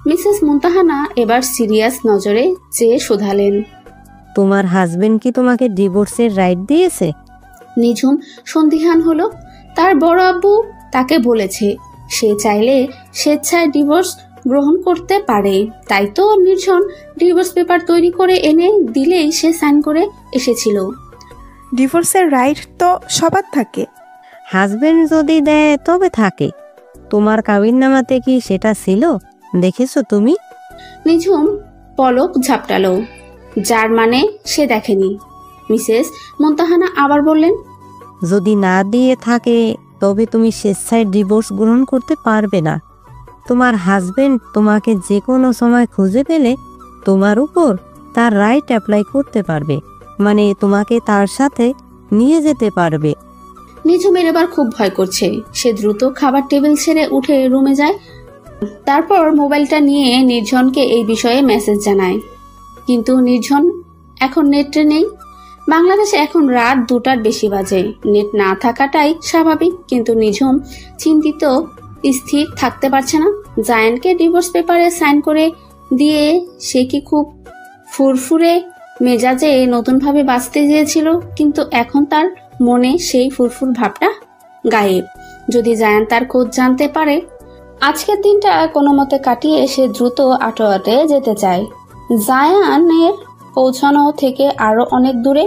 মিসেস মুনতাহানা এবার সিরিয়াস নজরে চেয়ে শোধালেন, তোমার হাজবেন্ড কি তোমাকে ডিভোর্সের রাইট দিয়েছে? নিঝুম সন্দিহান হলো। তার বড় আব্বু তাকে বলেছে সে চাইলে স্বেচ্ছায় ডিভোর্স গ্রহণ করতে পারে। তাই তো নির্জন ডিভোর্স পেপার তৈরি করে এনে দিলেই সে সাইন করে এসেছিল। ডিভোর্সের রাইট তো সবার থাকে। হাজবেন্ড যদি দেয় তবে থাকে। তোমার কাবিননামাতে কি সেটা ছিল? দেখেছো তুমি? নিঝুম পলক ঝাপটালো, যার মানে সে দেখেনি। মিসেস মুনতাহানা আবার বললেন, যদি না দিয়ে থাকে তবে তুমি স্বেচ্ছায় ডিভোর্স গ্রহণ করতে পারবে না। তোমার হাজবেন্ড তোমাকে যে কোনো সময় খুঁজে পেলে তোমার উপর তার রাইট অ্যাপ্লাই করতে পারবে, মানে তোমাকে তার সাথে নিয়ে যেতে পারবে। নিঝুমের এবার খুব ভয় করছে। সে দ্রুত খাবার টেবিল ছেড়ে উঠে রুমে যায়। তারপর মোবাইলটা নিয়ে নির্জনকে এই বিষয়ে মেসেজ জানায়। কিন্তু নির্জন এখন নেটে নেই। বাংলাদেশে এখন রাত 2টার বেশি বাজে। নেট না থাকাটাই স্বাভাবিক, কিন্তু নিঝুম চিন্তিত, স্থির থাকতে পারছে না। জায়ানকে ডিভোর্স পেপারে সাইন করে দিয়ে সে কি খুব ফুরফুরে মেজাজে নতুনভাবে বাঁচতে চেয়েছিল, কিন্তু এখন তার মনে সেই ফুরফুর ভাবটা গায়েব। যদি জায়ান তার খোঁজ জানতে পারে। আজকের দিনটা কোনো মতে কাটিয়ে সে দ্রুত আটোয়াটে যেতে চায়, জায়ানের পৌঁছানো থেকে আরো অনেক দূরে।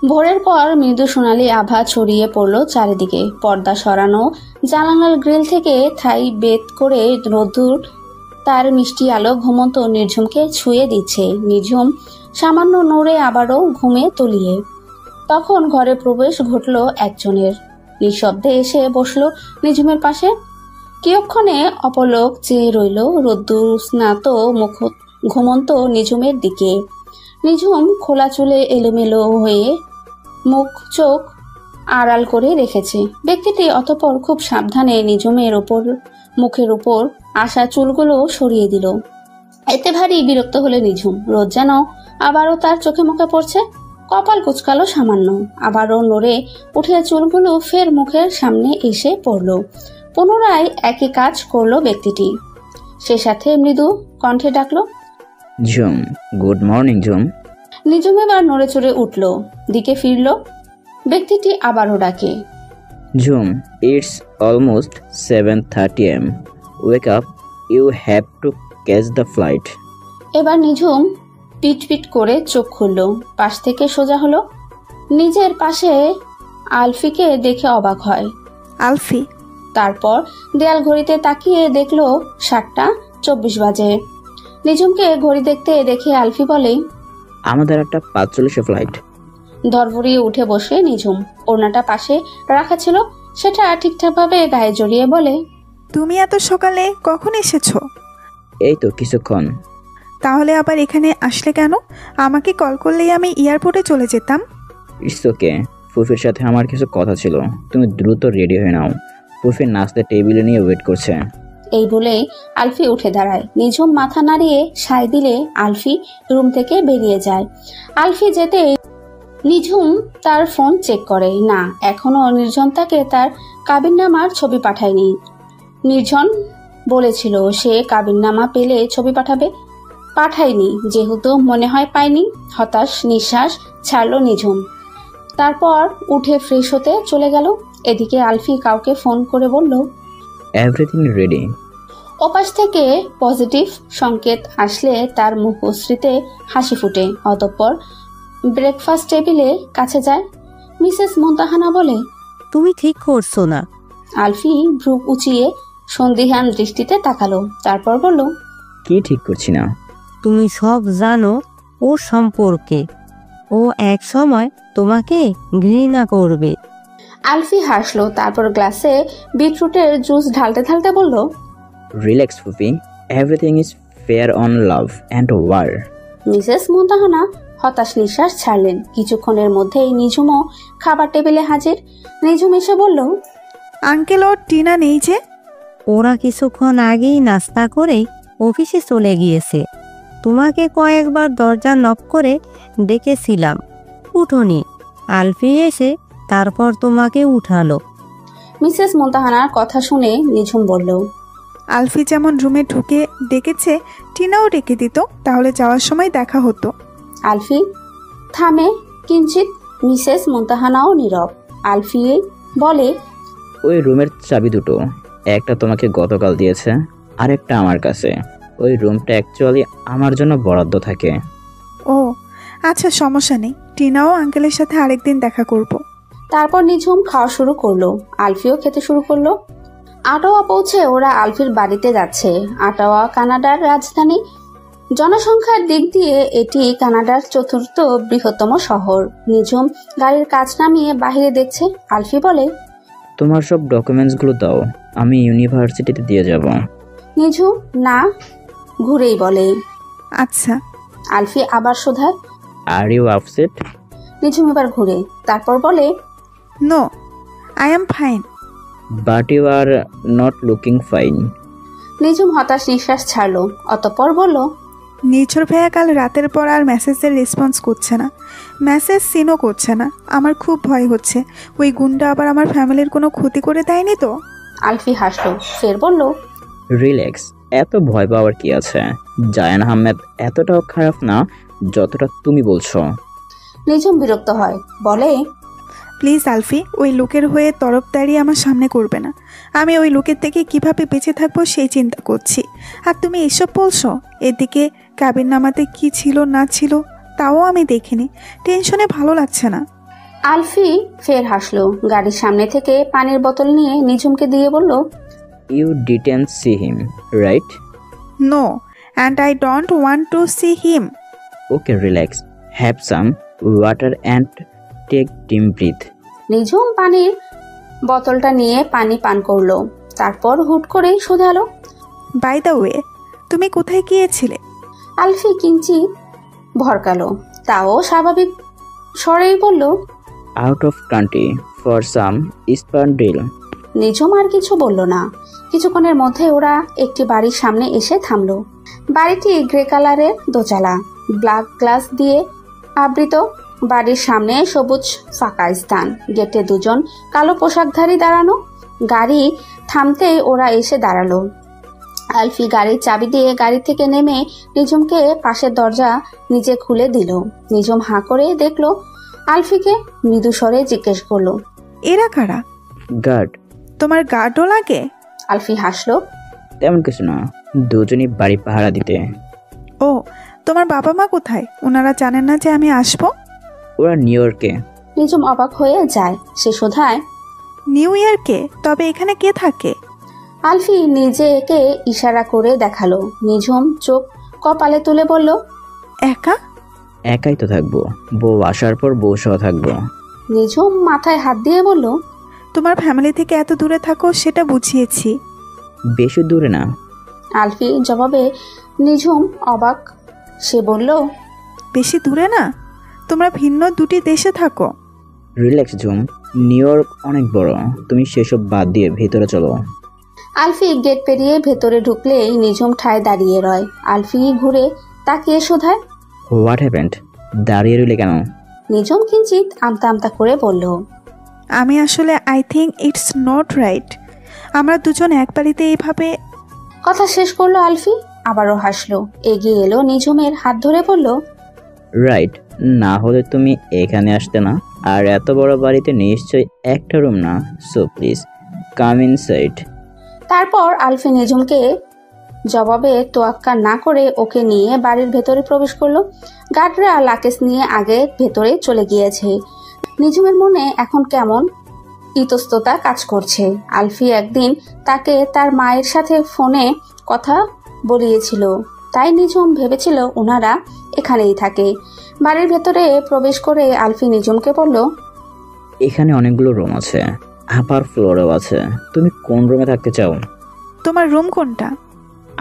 ভোরের পর মৃদু সোনালি আভা ছড়িয়ে পড়ল চারিদিকে। পর্দা সরানো জানালার গ্রিল থেকে থাই বেত করে রোদ্দুর তার মিষ্টি আলো ঘুমন্ত নির্ঝুমকে ছুঁয়ে দিচ্ছে। নির্ঝুম সামান্য নড়ে আবারও ঘুমে তলিয়ে। তখন ঘরে প্রবেশ ঘটল একজনের। নিঃশব্দে এসে বসলো নিঝুমের পাশে। কিয়ক্ষণে অপলক চেয়ে রইল রোদ্দুর স্নাত মুখ ঘুমন্ত নিঝুমের দিকে। নিঝুম খোলা চুলে এলোমেলো হয়ে মুখ চোখ আড়াল করে রেখেছে। ব্যক্তিটি অতঃপর খুব সাবধানে নিঝুমের মুখের উপর আসা চুলগুলো সরিয়ে দিল। এতে ভারী বিরক্ত হলে নিঝুম। রোদ যেন আবারও তার চোখে মুখে পড়ছে। কপাল কুচকালো সামান্য। আবারও নড়ে উঠে চুলগুলো ফের মুখের সামনে এসে পড়ল। পুনরায় একই কাজ করলো ব্যক্তিটি। সে সাথে মৃদু কণ্ঠে ডাকলো, ঝুম, গুড মর্নিং ঝুম। নিঝুম এবার নড়ে চড়ে উঠল, দিকে ফিরল। ব্যক্তিটি আবারও ডাকে, ঝুম, it's almost 7:30 am. Wake up, you have to catch the flight. এবার নিঝুম পিট পিট করে চোখ খুলল। পাশ থেকে সোজা হলো। নিজের পাশে আলফিকে দেখে অবাক হয়। আলফি? তারপর দেয়াল ঘড়িতে তাকিয়ে দেখলো 7:24 বাজে। নিঝুমকে ঘড়ি দেখতে দেখে আলফি বলে, আমাদের একটা 5:40 ফ্লাইট। ধরভরিয়ে উঠে বসে নিঝুম ওড়নাটা পাশে রাখা ছিল সেটা ঠিকঠাকভাবে গায়ে জড়িয়ে বলে, তুমি এত সকালে কখন এসেছো? এই তো কিছুক্ষণ। তাহলে আবার এখানে আসলে কেন? আমাকে কল করলেই আমি এয়ারপোর্টে চলে যেতাম। ইটস ওকে, ফুফির সাথে আমার কিছু কথা ছিল। তুমি দ্রুত রেডি হয়ে নাও, ফুফির নাস্তা টেবিলে নিয়ে ওয়েট করছে। এই বলেই আলফি উঠে দাঁড়ায়। নিঝুম মাথা নাড়িয়ে সায় দিলে আলফি রুম থেকে বেরিয়ে যায়। আলফি যেতেই নিঝুম তার ফোন চেক করে, না এখনো নির্জন তাকে তার কাবিননামার ছবি পাঠায়নি। নির্জন বলেছিল সে কাবিননামা পেলে ছবি পাঠায়নি, যেহেতু মনে হয় পায়নি। হতাশ নিঃশ্বাস ছাড়লো নিঝুম। তারপর উঠে ফ্রেশ হতে চলে গেল। এদিকে আলফি কাউকে ফোন করে বলল, এভরিথিং রেডি। ওপাশ থেকে পজিটিভ সংকেত আসলে তার মুখশ্রীতে হাসি ফুটে। অতঃপর ব্রেকফাস্ট টেবিলে কাছে যায়। মিসেস মুনতাহানা বলে, তুমি ঠিক করছো না। আলফি ভ্রু উঁচিয়ে সন্দিহান দৃষ্টিতে তাকালো, তারপর বলল, কি ঠিক করছি না? তুমি সব জানো ওর সম্পর্কে। ও এক সময় তোমাকে ঘৃণা করবে। আলফি হাসলো, তারপর গ্লাসে বিটরুটের জুস ঢালতে ঢালতে বলল, রিল্যাক্স ফুফি, everything is fair on love and war. Mrs Muntahana হতাশ নিঃশ্বাস ছাড়লেন। কিছুক্ষণের মধ্যেই নিঝুমও খাবার টেবিলে হাজির। নিঝুম এসে বলল, আঙ্কেল ও টিনা নেই যে? ওরা কিছুক্ষণ আগেই নাস্তা করে অফিসে চলে গিয়েছে। তোমাকে কয়েকবার দরজা নক করে ডেকেছিলাম, উঠোনি। আলফি এসে তারপর তোমাকে উঠালো। মিসেস মুনতাহানার কথা শুনে নিঝুম বলল, আলফি যেমন রুমে ঢুকে ডেকেছে, টিনাও ডেকে দিত, তাহলে যাওয়ার সময় দেখা হতো। আলফি থামে কিঞ্চিত। মিসেস মুনতাহানাও নীরব। আলফি বলে, ওই রুমের চাবি দুটো, একটা তোমাকে গতকাল দিয়েছে, আরেকটা আমার কাছে। ওই রুমটা অ্যাকচুয়ালি আমার জন্য বরাদ্দ থাকে। ও আচ্ছা, সমস্যা নেই। টিনাও আঙ্কেলের সাথে আরেকদিন দেখা করব। তারপর নিঝুম খাওয়া শুরু করলো। আলফিও খেতে শুরু করলো। আটাওয়া পৌঁছে ওরা আলফির বাড়িতে যাচ্ছে। আটাওয়া কানাডার রাজধানী। জনসংখ্যার দিক দিয়ে এটি কানাডার চতুর্থ বৃহত্তম শহর। নিঝুম গাড়ির কাজ নামিয়ে বাহিরে দেখছে। আলফি বলে, তোমার সব ডকুমেন্টসগুলো দাও, আমি ইউনিভার্সিটিতে দিয়ে যাব। নিঝুম না ঘুরেই বলে, আচ্ছা। আলফি আবার শোধায়, আর ইউ আপসেট? নিঝুম এবার ঘুরে, তারপর বলে, no, I am fine. But you are not looking fine. Nijhum হতাশ নিঃশ্বাস ছাড়লো। অতঃপর বলল, নির্ঝর ভাইয়া কাল রাতের পর আর মেসেজের রেসপন্স করছে না, মেসেজ সিনও করছে না। আমার খুব ভয় হচ্ছে ওই গুন্ডা আবার আমার ফ্যামিলির কোনো ক্ষতি করে দেয়নি তো। আলফি হাসলো, ফের বলল, রিল্যাক্স, এত ভয় পাওয়ার কি আছে? জায়ান আহমেদ এতটাও খারাপ না যতটা তুমি বলছো। নিঝুম বিরক্ত হয়, বলে, প্লিজ আলফি, ওই লোকের হয়ে তরফদারি আমার সামনে করবে না। আমি ওই লোকের থেকে কিভাবে বেঁচে থাকবো সেই চিন্তা করছি, আর তুমি এসব বলছো। এদিকে কাবিননামাতে কি ছিল না ছিল তাও আমি দেখিনি। টেনশনে ভালো লাগছে না। আলফি ফের হাসলো। গাড়ির সামনে থেকে পানির বোতল নিয়ে নিঝুমকে দিয়ে বলল, you didn't see him, right? No, and I don't want to see him. Okay, relax, have some water and take deep breath. Nijhum পানির বোতলটা নিয়ে পানি পান করলো। তারপর হুট করেই শোধালো, বাই দ্য ওয়ে, তুমি কোথায় গিয়েছিলে? আলফি কিঞ্চিত ভরকালো, তাও স্বাভাবিক স্বরেই বলল, out of country for some span deal. নিঝুম আর কিছু বলল না। কিছুক্ষণের মধ্যে ওরা একটি বাড়ির সামনে এসে থামলো। বাড়িটি গ্রে কালারের দোতলা, ব্ল্যাক গ্লাস দিয়ে আবৃত। বাড়ির সামনে সবুজ ফাঁকা স্থান। গেটে দুজন কালো পোশাকধারী দাঁড়ানো। গাড়ি থামতেই ওরা এসে দাঁড়ালো। আলফি গাড়ির চাবি দিয়ে গাড়ি থেকে নেমে নিঝুমকে পাশের দরজা নিজে খুলে দিল। নিঝুম হাঁ করে দেখলো আলফিকে। মৃদু স্বরে জিজ্ঞেস করলো, এরা কারা? গার্ড। তোমার গার্ডও লাগে? আলফি হাসলো, তেমন কিছু না, দুজনই বাড়ি পাহারা দিতে। ও, তোমার বাবা মা কোথায়? ওনারা জানেন না যে আমি আসবো? ওরা নিউ ইয়র্কে। নিঝুম অবাক হয়ে যায়। সে শোধায়, নিউ ইয়র্কে? তবে এখানে কে থাকে? আলফি নিজেকে ইশারা করে দেখালো। নিঝুম চোখ কপালে তুলে বলল, একা? একাই তো থাকবো, বউ আসার পর বউ সহ থাকবো। নিঝুম মাথায় হাত দিয়ে বলল, তোমার ফ্যামিলি থেকে এত দূরে থাকো সেটা বুঝিয়েছি। বেশি দূরে না। আলফি জবাবে নিঝুম অবাক। সে বলল, বেশি দূরে না? তোমরা ভিন্ন দুটি দেশে থাকো। রিল্যাক্স ঝুম, নিউ ইয়র্ক অনেক বড়, তুমি সেসব বাদ দিয়ে ভেতরে চলো। আলফি গেট পেরিয়ে ভেতরে ঢুকলেই নিঝুম ঠায় দাঁড়িয়ে রয়। আলফি ঘুরে তাকিয়ে শোধায়, হোয়াট হ্যাপেন্ড? দাঁড়িয়ে রইলে কেন? নিঝুম কিঞ্চিত আমতা আমতা করে বলল, আমি আসলে I think it's not right. আমরা দুজন এক বাড়িতে এইভাবে। কথা শেষ করলো আলফি, আবারও হাসলো। এগিয়ে এলো নিঝুমের হাত ধরে বলল, রাইট না হলে তুমি এখানে আসতে না। আর এত বড় বাড়িতে নিশ্চয়ই একটা রুম না, সো প্লিজ কাম ইনসাইড। তারপর আলফি নিঝুমকে জবাবে তোয়াক্কা না করে ওকে নিয়ে বাড়ির ভেতরে প্রবেশ করলো। গার্ডরা লাকেশ নিয়ে আগে ভেতরে চলে গিয়েছে। নিঝুমের মনে এখন কেমন ইতস্ততা কাজ করছে। আলফি একদিন তাকে তার মায়ের সাথে ফোনে কথা বলিয়েছিল, তাই নিঝুম ভেবেছিল ওনারা এখানেই থাকে। বাড়ির ভেতরে প্রবেশ করে আলফি নিঝুমকে বলল, এখানে অনেকগুলো রুম আছে, আপার ফ্লোরেও আছে। তুমি কোন রুমে থাকতে চাও? তোমার রুম কোনটা?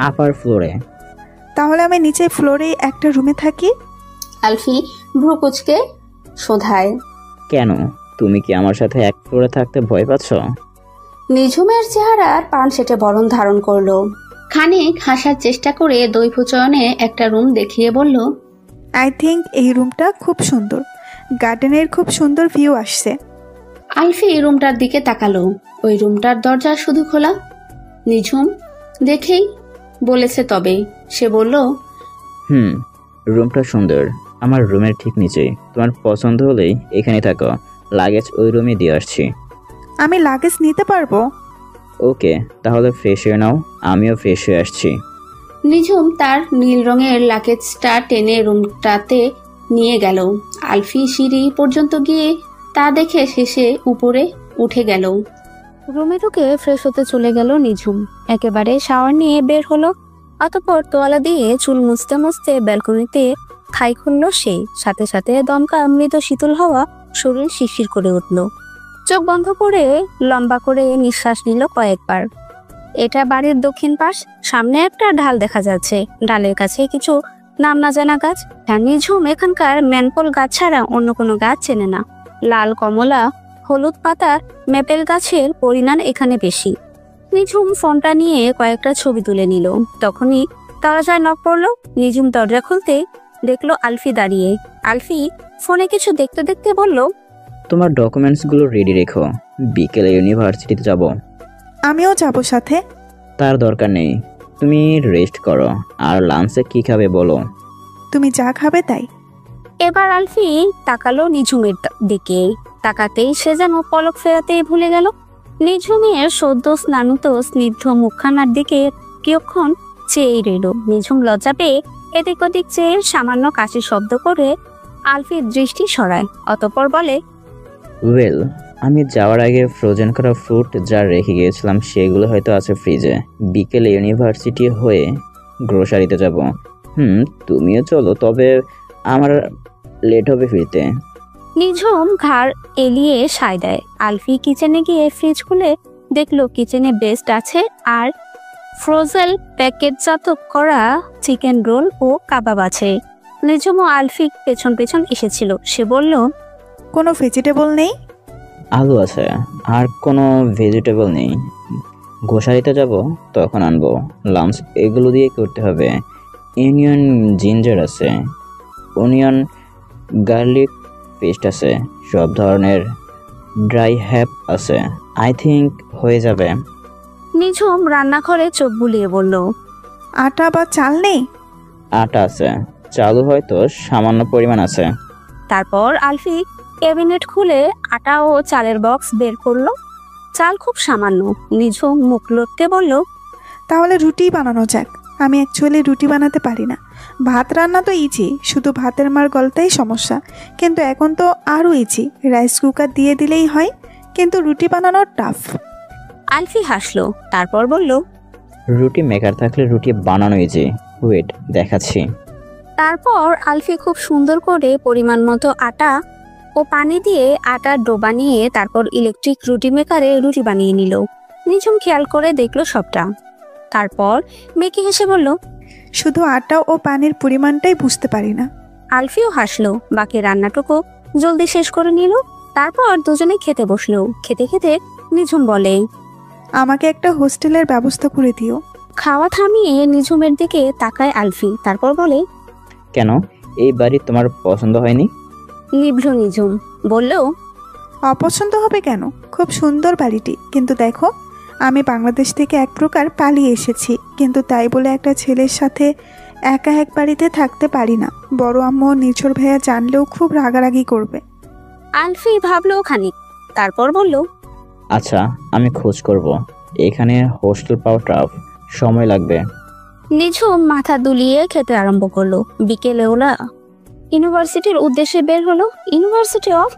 আপার ফ্লোরে। তাহলে আমি নিচে ফ্লোরে একটা রুমে থাকি। আলফি ভ্রু কুচকে শোধায়, কেন? তুমি কি আমার সাথে এক ফ্লোরে থাকতে ভয় পাচ্ছ? নিঝুমের চেহারার পান সেটে বরণ ধারণ করলো। খানিক হাসার চেষ্টা করে দৈভচয়নে একটা রুম দেখিয়ে বলল, আই থিঙ্ক এই রুমটা খুব সুন্দর, গার্ডেনের খুব সুন্দর ভিউ আসছে। আলফি রুমটার দিকে তাকালো। ওই রুমটার দরজা শুধু খোলা। নিঝুম দেখেই বলেছে তবে। সে বলল, রুমটা সুন্দর, আমার রুমের ঠিক নিচে। তোমার পছন্দ হলেই এখানে থাকো, লাগেজ ওই রুমে দিয়ে আসছি। আমি লাগেজ নিতে পারবো? ওকে, তাহলে ফ্রেশ হয়ে নাও, আমিও ফ্রেশ হয়ে আসছি। নিঝুম তার নীল রঙের লাগেজটা টেনে রুমটাতে নিয়ে গেল। আলফি সিঁড়ি পর্যন্ত গিয়ে তা দেখে শেষে উপরে উঠে গেল। রুমে ঢুকে ফ্রেশ হতে চলে গেল নিঝুম। একেবারে শাওয়ার নিয়ে বের হলো। অতঃপর তোয়ালা দিয়ে চুল মুছতে মুছতে ব্যালকনিতে খাই খুলল সে। সাথে সাথে দমকা মৃত শীতল হাওয়া শরীর শিরশির করে উঠল। চোখ বন্ধ করে লম্বা করে নিঃশ্বাস নিল কয়েকবার। এটা বাড়ির দক্ষিণ পাশ। সামনে একটা ঢাল দেখা যাচ্ছে, ডালের কাছে কিছু নাম না জানা গাছ। নিঝুম এখানকার ম্যানপল গাছ ছাড়া অন্য কোনো গাছ চেনে না। লাল, কমলা, হলুদ পাতার মেপেল গাছের পরিমাণ এখানে বেশি। নিঝুম ফোনটা নিয়ে কয়েকটা ছবি তুলে নিল। তখনই দরজায় নক পড়লো। নিঝুম দরজা খুলতে দেখলো আলফি দাঁড়িয়ে। আলফি ফোনে কিছু দেখতে দেখতে বলল, তোমার ডকুমেন্টসগুলো রেডি রেখো, বিকেলে ইউনিভার্সিটিতে যাব। আমিও যাব সাথে। তার দরকার নেই, তুমি রেস্ট করো। আর লাঞ্চে কি খাবে বলো? তুমি যা খাবে তাই। এবার আলফি তাকালো নিঝুমের দিকে। তাকাতেই সে যেন পলক ফেরাতেই ভুলে গেল। নিঝুমের সদ্য স্নানিত স্নিগ্ধ মুখখানার দিকে কিয়ক্ষণ চেয়ে রইল। নিঝুম লজ্জা পেয়ে এদিক ওদিক চেয়ে সামান্য কাশি শব্দ করে আলফির দৃষ্টি সরায়। অতঃপর বলে, ওয়েল, আমি যাওয়ার আগে ফ্রোজেন করা ফ্রুট যা রেখে গিয়েছিলাম সেগুলো হয়তো আছে ফ্রিজে। বিকেলে ইউনিভার্সিটি হয়ে গ্রোসারিতে যাব। তুমিও চলো, তবে আমার লেট হবে ফিরতে। নিঝুম ঘাড় এলিয়ে সায় দেয়। আলফি কিচেনে গিয়ে ফ্রিজ খুলে দেখলো কিচেনে বেস্ট আছে আর ফ্রোজেন প্যাকেটজাত করা চিকেন রোল ও কাবাব আছে। নিঝুম ও আলফি পেছন পেছন এসেছিল। সে বলল, কোনো ভেজিটেবল নেই? আলু আছে, আর কোনো ভেজিটেবল নেই। গ্রোসারিতে যাব তখন আনবো। লাঞ্চ এগুলো দিয়ে করতে হবে। ইউনিয়ন জিঞ্জার আছে, অনিয়ন গার্লিক পেস্ট আছে, সব ধরনের ড্রাই হ্যাপ আছে। আই থিঙ্ক হয়ে যাবে। নিঝুম রান্নাঘরে চোখ বুলিয়ে বলল, আটা বা চাল নেই? আটা আছে, চালু হয়তো সামান্য পরিমাণ আছে। তারপর আলফি ক্যাবিনেট খুলে আটা ও চালের বক্স বের করলো। চাল খুব সামান্য। নিঝুম মুখ লড়তে বলল, তাহলে রুটি বানানো যাক। আমি অ্যাকচুয়ালি রুটি বানাতে পারি না। ভাত রান্না তো ইজি, শুধু ভাতের মার গলতেই সমস্যা। কিন্তু এখন তো আরও ইজি, রাইস কুকার দিয়ে দিলেই হয়। কিন্তু রুটি বানানো টাফ। আলফি হাসলো। তারপর বলল, রুটি মেকার থাকলে রুটি বানানো ইজি। ওয়েট, দেখাচ্ছি। তারপর আলফি খুব সুন্দর করে পরিমাণ মতো আটা ও পানি দিয়ে আটার ডো বানিয়ে তারপর ইলেকট্রিক রুটি মেকারে রুটি বানিয়ে নিল। নিঝুম খেয়াল করে দেখলো সবটা। তারপর মেকি হেসে বলল, শুধু আটা ও পানির পরিমাণটাই বুঝতে পারি না। আলফিও হাসলো। বাকি রান্নাটুকু জলদি শেষ করে নিল। তারপর দুজনে খেতে বসলো। খেতে খেতে নিঝুম বলে, আমাকে একটা হোস্টেলের ব্যবস্থা করে দিও। খাওয়া থামিয়ে নিঝুমের দিকে তাকায় আলফি। তারপর বলে, কেন, এই বাড়ি তোমার পছন্দ হয়নি? নিভল নিঝুম। বলল, অপছন্দ হবে কেন? খুব সুন্দর বাড়িটি, কিন্তু দেখো আমি বাংলাদেশ থেকে এক প্রকার পালিয়ে এসেছি, কিন্তু তাই বলে একটা ছেলের সাথে একা এক বাড়িতে থাকতে পারি না। বড় আম্মু ও নিঝুর ভাইয়া জানলেও খুব রাগারাগি করবে। আলফি ভাবলো খানিক, তারপর বলল, আচ্ছা, আমি খোঁজ করব। এখানে হোস্টেল পাওয়া টাফ, সময় লাগবে। নিঝুম মাথা দুলিয়ে খেতে আরম্ভ করলো। বিকেলে ওরা ইউনিভার্সিটির উদ্দেশ্যে বের হলো। ইউনিভার্সিটি অফ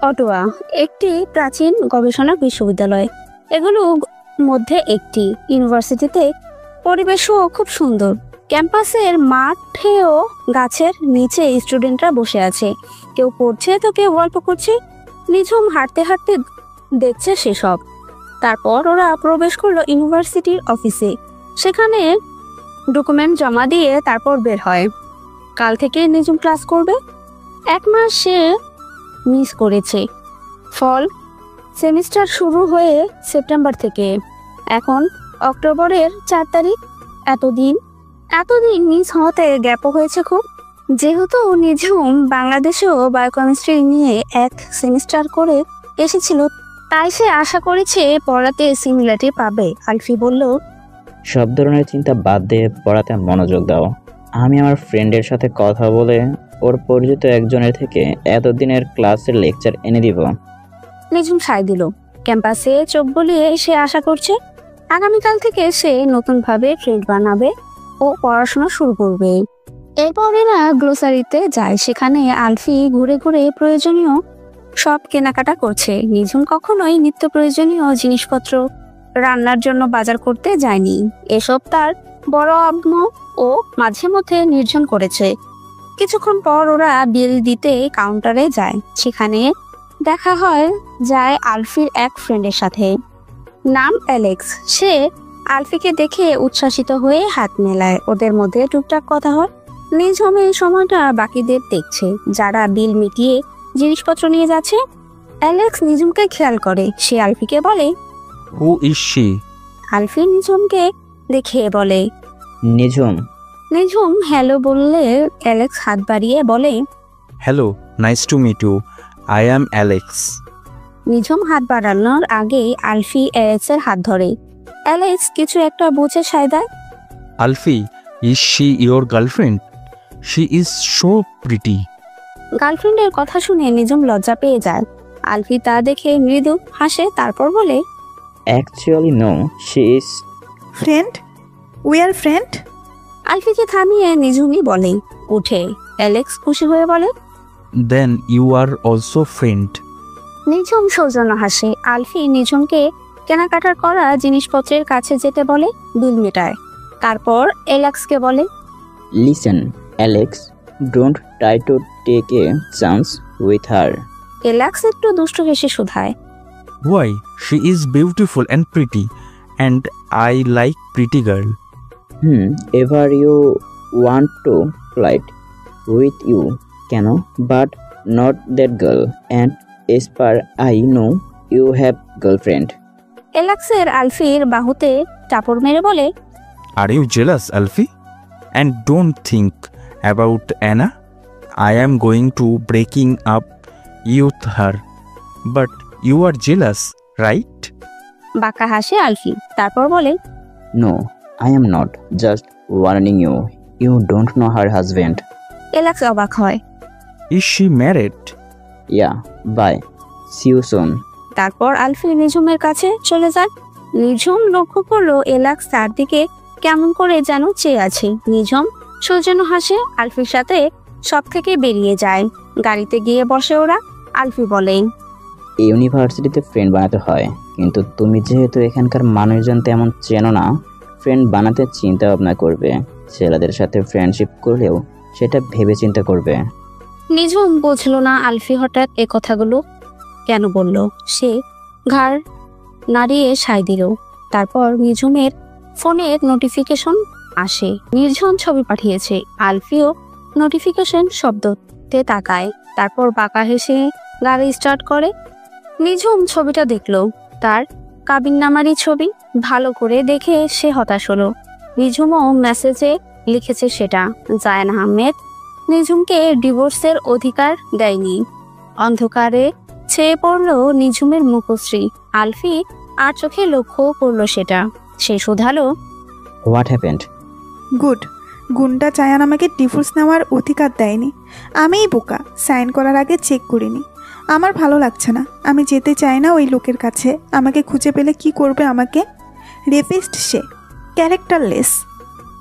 অটোয়া একটি প্রাচীন গবেষণা বিশ্ববিদ্যালয়। এগুলোর মধ্যে একটি। ইউনিভার্সিটিতে পরিবেশও খুব সুন্দর। ক্যাম্পাসের মাঠেও গাছের নিচে স্টুডেন্টরা বসে আছে, কেউ পড়ছে তো কেউ গল্প করছে। নিঝুম হাঁটতে হাঁটতে দেখছে সেসব। তারপর ওরা প্রবেশ করলো ইউনিভার্সিটির অফিসে। সেখানে ডকুমেন্ট জমা দিয়ে তারপর বের হয়। কাল থেকে নিঝুম ক্লাস করবে। 1 মাস সে মিস করেছে। ফল সেমিস্টার শুরু হয়ে সেপ্টেম্বর থেকে, এখন অক্টোবরের 4 তারিখ। এতদিন মিস হতে গ্যাপও হয়েছে খুব। যেহেতু নিঝুম বাংলাদেশেও বায়োকেমিস্ট্রি নিয়ে 1 সেমিস্টার করে এসেছিল, তাই সে আশা করেছে পড়াতে সিমিলারিটি পাবে। আলফি বলল, সব ধরনের চিন্তা বাদ দিয়ে পড়াতে মনোযোগ দাও। আমি আমার ফ্রেন্ডের সাথে কথা বলে ওর পরিচিত একজনের থেকে এতদিনের ক্লাসের লেকচার এনে দিব। নিঝুম সায় দিল। ক্যাম্পাসে চোখ বুলিয়ে সে আশা করছে আগামীকাল থেকে সে নতুনভাবে ফ্রেন্ড বানাবে ও পড়াশোনা শুরু করবে। এরপর এরা গ্লোসারিতে যায়। সেখানে আলফি ঘুরে ঘুরে প্রয়োজনীয় সব কেনাকাটা করছে। নিঝুম কখনোই নিত্য প্রয়োজনীয় জিনিসপত্র রান্নার জন্য বাজার করতে যায়নি। এসব তার বড় আম্মু ও মাঝে মধ্যে নির্জন করেছে। কিছুক্ষণ পর ওরা বিল দিতে কাউন্টারে যায়। সেখানে দেখা যায় আলফির এক ফ্রেন্ডের সাথে, নাম অ্যালেক্স। সে আলফিকে দেখে উচ্ছ্বাসিত হয়ে হাত মেলায়। ওদের মধ্যে টুকটাক কথা হয়। নিঝুম এই সময়টা বাকিদের দেখছে, যারা বিল মিটিয়ে জিনিসপত্র নিয়ে যাচ্ছে। অ্যালেক্স নিঝুমকে খেয়াল করে। সে আলফিকে বলে, হু ইজ শি? আলফি নিঝুমকে দেখে বলে, নিঝুম। নিঝুম হ্যালো বললে অ্যালেক্স হাত বাড়িয়ে বলে, hello, nice to meet you, I am Alex. Nijhum হাত বাড়ানোর আগেই আলফি অ্যালেক্সের হাত ধরে। অ্যালেক্স কিছু একটা বুঝে সায় দেয়। আলফি, is she your girlfriend? She is so pretty. গার্লফ্রেন্ডের কথা শুনে নিঝুম লজ্জা পেয়ে যায়। আলফি তা দেখে মৃদু হাসে, তারপর বলে, actually no, she is friend, we are friend. আলফিকে থামিয়ে নিঝুমই বলে। উঠে অ্যালেক্স খুশি হয়ে বলে, then you are also friend. Nijhum সৌজন্য হাসে। আলফি নিঝুমকে কেনাকাটার করা জিনিসপত্রের কাছে যেতে বলে, বিল মেটায়। তারপর অ্যালেক্সকে বলে, listen Alex, don't try to take a chance with her. Alex একটু দুষ্টু হেসে শোধায়, Why? She is beautiful and pretty, and I like pretty girl. Ever you want to flirt with you, কেন? But not that girl. And as per I know, you have girlfriend. অ্যালেক্সের আলফির বাহুতে চাপড় মেরে বলে, Are you jealous, Alfie? And don't think about Anna. I am going to breaking up with her. But you are jealous, right? বাঁকা হাসে আলফি। তারপর বলে, No, I am not. Just warning you. You don't know her husband. Alex অবাক হয়। Is she married? Yeah, bye. See you soon. তারপর আলফি নিঝুমের কাছে চলে যায়। নিঝুম লক্ষ্য করলো অ্যালেক্স তার দিকে কেমন করে যেন চেয়ে আছে। নিঝুম সৌজন্য হাসে। আলফির সাথে সব থেকে বেরিয়ে যায়। গাড়িতে গিয়ে বসে ওরা। আলফি বলে, ইউনিভার্সিটিতে ফ্রেন্ড বানাতে হয়, কিন্তু তুমি যেহেতু এখানকার মানুষজন তেমন চেনো না, ফ্রেন্ড বানাতে চিন্তা ভাবনা করবে। ছেলেদের সাথে ফ্রেন্ডশিপ করলেও সেটা ভেবে চিন্তা করবে। নিঝুম বুঝল না আলফি হঠাৎ এ কথাগুলো কেন বলল। সে ঘাড় নাড়িয়ে সায় দিল। তারপর নিঝুমের ফোনের নোটিফিকেশন আসে। নির্জন ছবি পাঠিয়েছে। আলফিও নোটিফিকেশন শব্দতে তাকায়। তারপর বাঁকা হেসে গাড়ি স্টার্ট করে। নিঝুম ছবিটা দেখলো, তার কাবিননামারই ছবি। ভালো করে দেখে সে হতাশ হলো। নিঝুমও মেসেজে লিখেছে সেটা। জায়ান আহমেদ নিঝুমকে ডিভোর্সের অধিকার দেয়নি। অন্ধকারে ছেয়ে পড়ল নিঝুমের মুখশ্রী। আলফি আর চোখে লক্ষ্য করলো সেটা। সে শুধালো, হোয়াট হ্যাপেন্ড? গুড। গুন্ডা জায়ান আমাকে ডিভোর্স নেওয়ার অধিকার দেয়নি। আমিই বোকা, সাইন করার আগে চেক করিনি। আমার ভালো লাগছে না। আমি যেতে চাই না ওই লোকের কাছে। আমাকে খুঁজে পেলে কি করবে আমাকে? রেপিস্ট সে, ক্যারেক্টারলেস।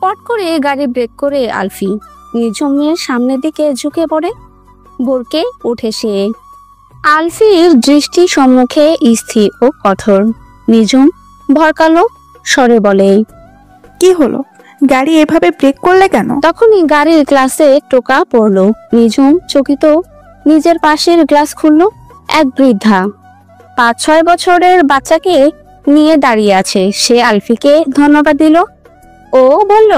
পট করে গাড়ি ব্রেক করে আলফি নিঝুমের সামনের দিকে ঝুঁকে পড়ে। বরকে উঠে সে। আলফির দৃষ্টি সম্মুখে স্থির ও কঠোর। নিঝুম ভরকালো স্বরে বলে, কি হলো? গাড়ি এভাবে ব্রেক করলে কেন? তখনই গাড়ির গ্লাসে টোকা পড়লো। নিঝুম চকিত নিজের পাশের গ্লাস খুলল। এক বৃদ্ধা 5-6 বছরের বাচ্চাকে নিয়ে দাঁড়িয়ে আছে। সে আলফিকে ধন্যবাদ দিল ও বলল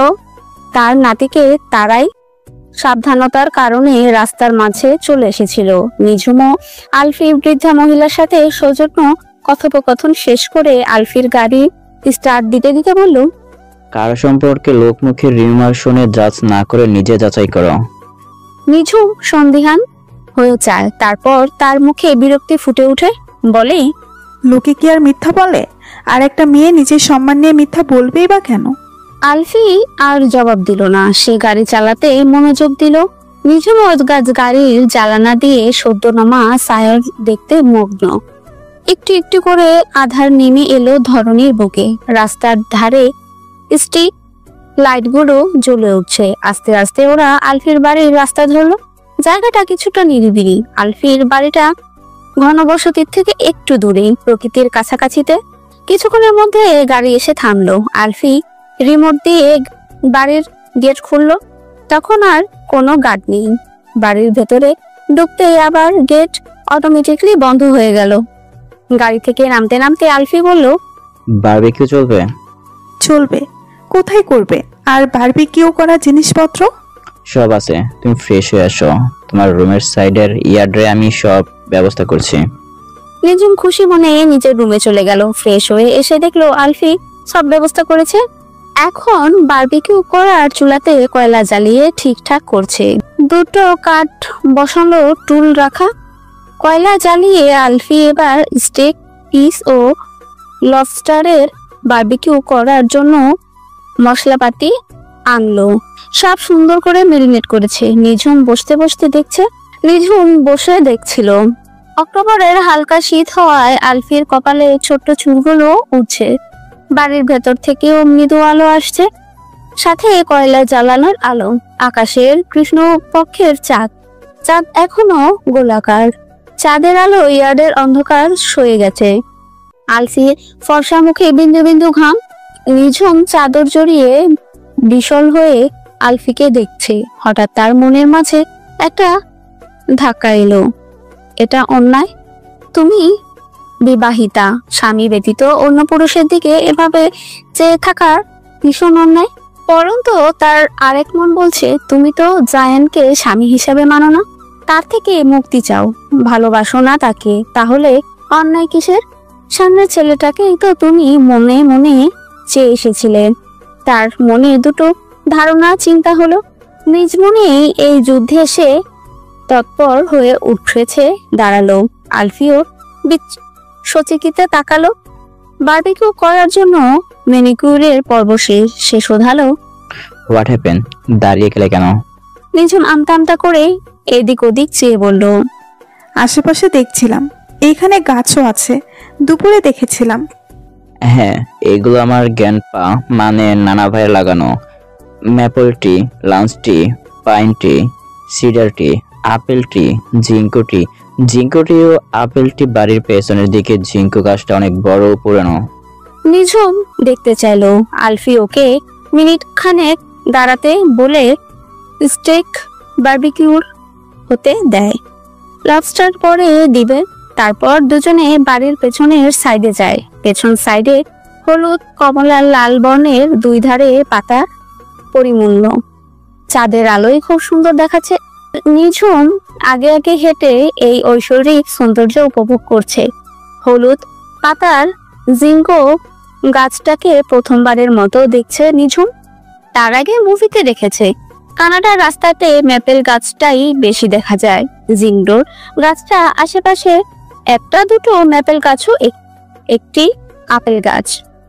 তার নাতিকে তারাই সাবধানতার কারণে রাস্তার মাঝে চলে এসেছিল। নিঝুমও আলফি বৃদ্ধা মহিলার সাথে সৌজন্য কথোপকথন শেষ করে আলফির গাড়ি স্টার্ট দিতে দিতে বলল, কারো সম্পর্কে লোকমুখে রিউমার শুনে জাজ না করে নিজে যাচাই করো। নিঝুম সন্দিহান হয়ে যায়। তারপর তার মুখে বিরক্তি ফুটে ওঠে। বলে, লোকে কি আর মিথ্যা বলে? আর একটা মেয়ে নিজের সম্মান নিয়ে মিথ্যা বলবেই বা কেন? আলফি আর জবাব দিল না। সে গাড়ি চালাতে মনোযোগ দিল। নিঝুম গাড়ির জ্বালানা দিয়ে সদ্য নামা সায়র দেখতে মগ্ন। একটু একটু করে আধার নেমে এলো ধরনীর বুকে। রাস্তার ধারে স্ট্রিট লাইটগুলো জ্বলে উঠছে। আস্তে আস্তে ওরা আলফির বাড়ির রাস্তা ধরলো। জায়গাটা কিছুটা নিরিবিলি। আলফির বাড়িটা ঘনবসতির থেকে একটু দূরে, প্রকৃতির কাছাকাছিতে। কিছুক্ষণের মধ্যে গাড়ি এসে থামলো। আলফি রিমোট দিয়ে বাড়ির গেট খুললো। তখন আর কোনো গার্ড নেই। বাড়ির ভেতরে ঢুকতেই আবার গেট অটোমেটিকলি বন্ধ হয়ে গেল। গাড়ি থেকে নামতে নামতে আলফি বলল, বারবিকিউ চলবে? চলবে। কোথায় করবে? আর বারবিকিউ করার জিনিসপত্র? সব আছে, তুমি ফ্রেশ হয়ে আসো। তোমার রুমের সাইডের ইয়ার্ডে আমি সব ব্যবস্থা করছি। নিঝুম খুশি মনে নিজের রুমে চলে গেল। ফ্রেশ হয়ে এসে দেখলো আলফি সব ব্যবস্থা করেছে। এখন বারবিকিউ করার চুলাতে কয়লা জ্বালিয়ে ঠিকঠাক করছে। দুটো কাঠ বসানো টুল রাখা। কয়লা জ্বালিয়ে আলফি এবার স্টেক পিস ও লবস্টারের বারবিকিউ করার জন্য মশলাপাতি আনলো। সব সুন্দর করে মেরিনেট করেছে। নিঝুম বসে দেখছিল। অক্টোবরের হালকা শীত হওয়ায় আলফির কপালে ছোট্ট চুলগুলো উঠছে। বাড়ির ভেতর থেকেও মৃদু আলো আসছে, সাথে কয়লা জ্বালানোর আলো। আকাশের কৃষ্ণপক্ষের চাঁদ এখনো গোলাকার। চাঁদের আলো ইয়ার্ডের অন্ধকার সয়ে গেছে। আলফির ফর্সা মুখে বিন্দু বিন্দু ঘাম। নিঝুম চাদর জড়িয়ে বিশল হয়ে আলফিকে দেখছে। হঠাৎ তার মনের মাঝে একটা ধাক্কা এলো। এটা অন্যায়। তুমি বিবাহিতা, স্বামী ব্যতীত অন্য পুরুষের দিকে এভাবে চেয়ে থাকা ভীষণ অন্যায়। পরন্তু তার আরেক মন বলছে, তুমি তো জায়ানকে স্বামী হিসাবে মানো না, তার থেকে মুক্তি চাও, ভালোবাসো না তাকে, তাহলে অন্যায় কিসের? সামনের ছেলেটাকেই তো তুমি মনে মনে চেয়ে এসেছিলে। তার মনে দুটো ধারণা চিন্তা হলো। নিজ মনে এই যুদ্ধে এসে তৎপর হয়ে উঠেছে দাঁড়ালো। আলফিও সচিকিতে তাকালো। বারবিকিউ করার জন্য ম্যানিকিউরের পর্ব শেষ। সে শোধালো, হোয়াট হ্যাপেন? দাঁড়িয়ে গেলে কেন? নিঝুম আমতা আমতা করে এদিক ওদিক চেয়ে বলল, আশেপাশে দেখছিলাম, এইখানে গাছও আছে, দুপুরে দেখেছিলাম। হ্যাঁ, এগুলো আমার গ্র্যান্ডপা মানে নানা ভাইয়ের লাগানো। ম্যাপল টি, লাঞ্চ টি, পাইন টি, সিডার টি, আপেল টি, জিঙ্কো টি। জিঙ্কো টি ও আপেল টি বাড়ির পেছনের দিকে। জিঙ্কো গাছটা অনেক বড় ও পুরানো। নিঝুম দেখতে চাইলো। আলফি ওকে মিনিট খানেক দাঁড়াতে বলে স্টেক বারবিকিউর হতে দেয়। লবস্টার পরে দিবে। তারপর দুজনে বাড়ির পেছনের সাইডে যায়। পেছন সাইডে হলুদ কমলা লাল বর্ণের দুই ধারে পাতা পরিমূল্য, চাঁদের আলোয় খুব সুন্দর দেখাচ্ছে। নিঝুম আগে আগে হেঁটে এই ঐশ্বরিক সৌন্দর্য উপভোগ করছে। হলুদ পাতার জিঙ্গো গাছটাকে প্রথমবারের মতো দেখছে নিঝুম। তার আগে মুভিতে দেখেছে কানাডার রাস্তাতে ম্যাপেল গাছটাই বেশি দেখা যায়। জিঙ্গোর গাছটা আশেপাশে একটা দুটো ম্যাপেল গাছও, একটি আপেল গাছ।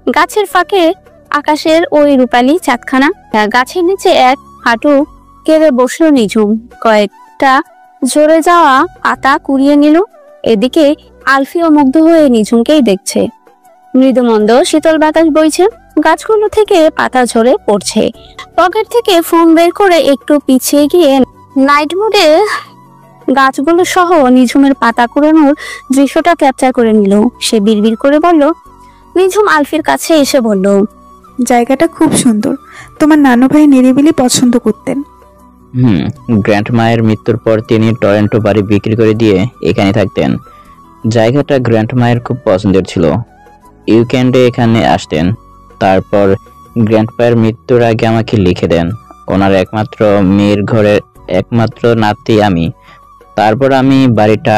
গাছের ফাঁকে আকাশের ওই রূপালী চাঁদখানা। গাছের নিচে এক হাঁটু কেড়ে বসলো নিঝুম। কয়েকটা ঝরে যাওয়া পাতা কুড়িয়ে নিল। এদিকে আলফিও মুগ্ধ হয়ে নিঝুমকেই দেখছে। মৃদুমন্দ শীতল বাতাস বইছে, গাছগুলো থেকে পাতা ঝরে পড়ছে। পকেট থেকে ফোন বের করে একটু পিছিয়ে গিয়ে নাইট মোডে গাছগুলো সহ নিঝুমের পাতা কুড়ানোর দৃশ্যটা ক্যাপচার করে নিল। সে বিড়বিড় করে বলল। নিঝুম আলফির কাছে এসে বলল, জায়গাটা খুব সুন্দর। তোমার নানু ভাই নিরিবিলি পছন্দ করতেন। গ্র্যান্ড মায়ের মৃত্যুর পর তিনি টরন্টো বাড়ি বিক্রি করে দিয়ে এখানে থাকতেন। জায়গাটা গ্র্যান্ড মায়ের খুব পছন্দের ছিল। উইকেন্ডে এখানে আসতেন। তারপর গ্র্যান্ড মায়ের মৃত্যুর আগে আমাকে লিখে দেন। ওনার একমাত্র মেয়ের ঘরের একমাত্র নাতি আমি। তারপর আমি বাড়িটা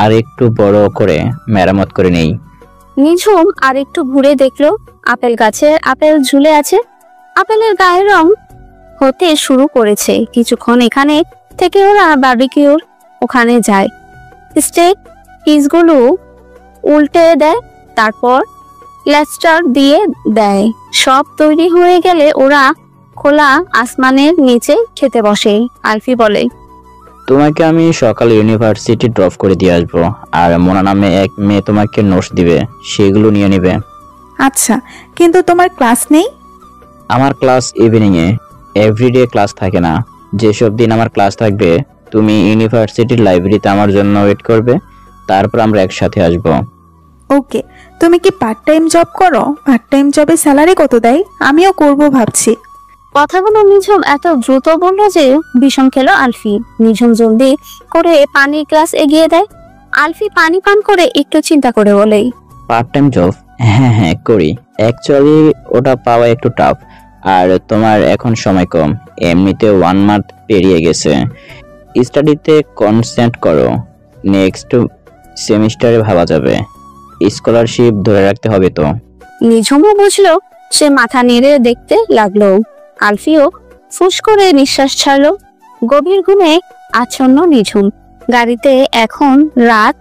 আর একটু বড় করে মেরামত করে নেই। নিঝুম আর একটু ঘুরে দেখলো আপেল গাছের আপেল ঝুলে আছে। আপেলের গায়ের রং হতে শুরু করেছে। কিছুক্ষণ এখানে থেকে ওরা বারবিকিউর ওখানে যায়। স্টেক পিসগুলো উল্টে দেয়, তারপর লেস্টার দিয়ে দেয়। সব তৈরি হয়ে গেলে ওরা খোলা আসমানের নিচে খেতে বসে। আলফি বলে, তোমাকে আমি সকালে ইউনিভার্সিটি ড্রপ করে দিয়ে আসবো, আর মোনা নামে এক মেয়ে তোমাকে নোটস দিবে, সেগুলো নিয়ে নেবে। আচ্ছা, কিন্তু তোমার ক্লাস নেই? আমার ক্লাস ইভিনিং এ, এভরিডে ক্লাস থাকে না। যেসব দিন আমার ক্লাস থাকবে তুমি ইউনিভার্সিটির লাইব্রেরিতে আমার জন্য ওয়েট করবে, তারপর আমরা একসাথে আসব। ওকে। তুমি কি পার্ট টাইম জব করো? পার্ট টাইম জবে স্যালারি কত দেয়? আমিও করব ভাবছি। কথাগুলো নিঝুম এত দ্রুত বললো যে বিষম খেলো আলফি। নিঝুম জলদি করে পানির গ্লাস এগিয়ে দেয়। আলফি পানি পান করে একটু চিন্তা করে বলে, পার্ট টাইম জব? হ্যাঁ করি। অ্যাকচুয়ালি ওটা পাওয়া একটু টাফ, আর তোমার এখন সময় কম। এমনিতে 1 মান্থ পেরিয়ে গেছে। স্টাডিতে কনসেন্ট্রেট করো, নেক্সট সেমিস্টারে ভাবা যাবে। স্কলারশিপ ধরে রাখতে হবে তো। নিঝুমও বুঝলো। সে মাথা নেড়ে দেখতে লাগলো। আলফিও ফুস করে নিঃশ্বাস ছাড়লো। গভীর ঘুমে আচ্ছন্ন নিঝুম। গাড়িতে এখন রাত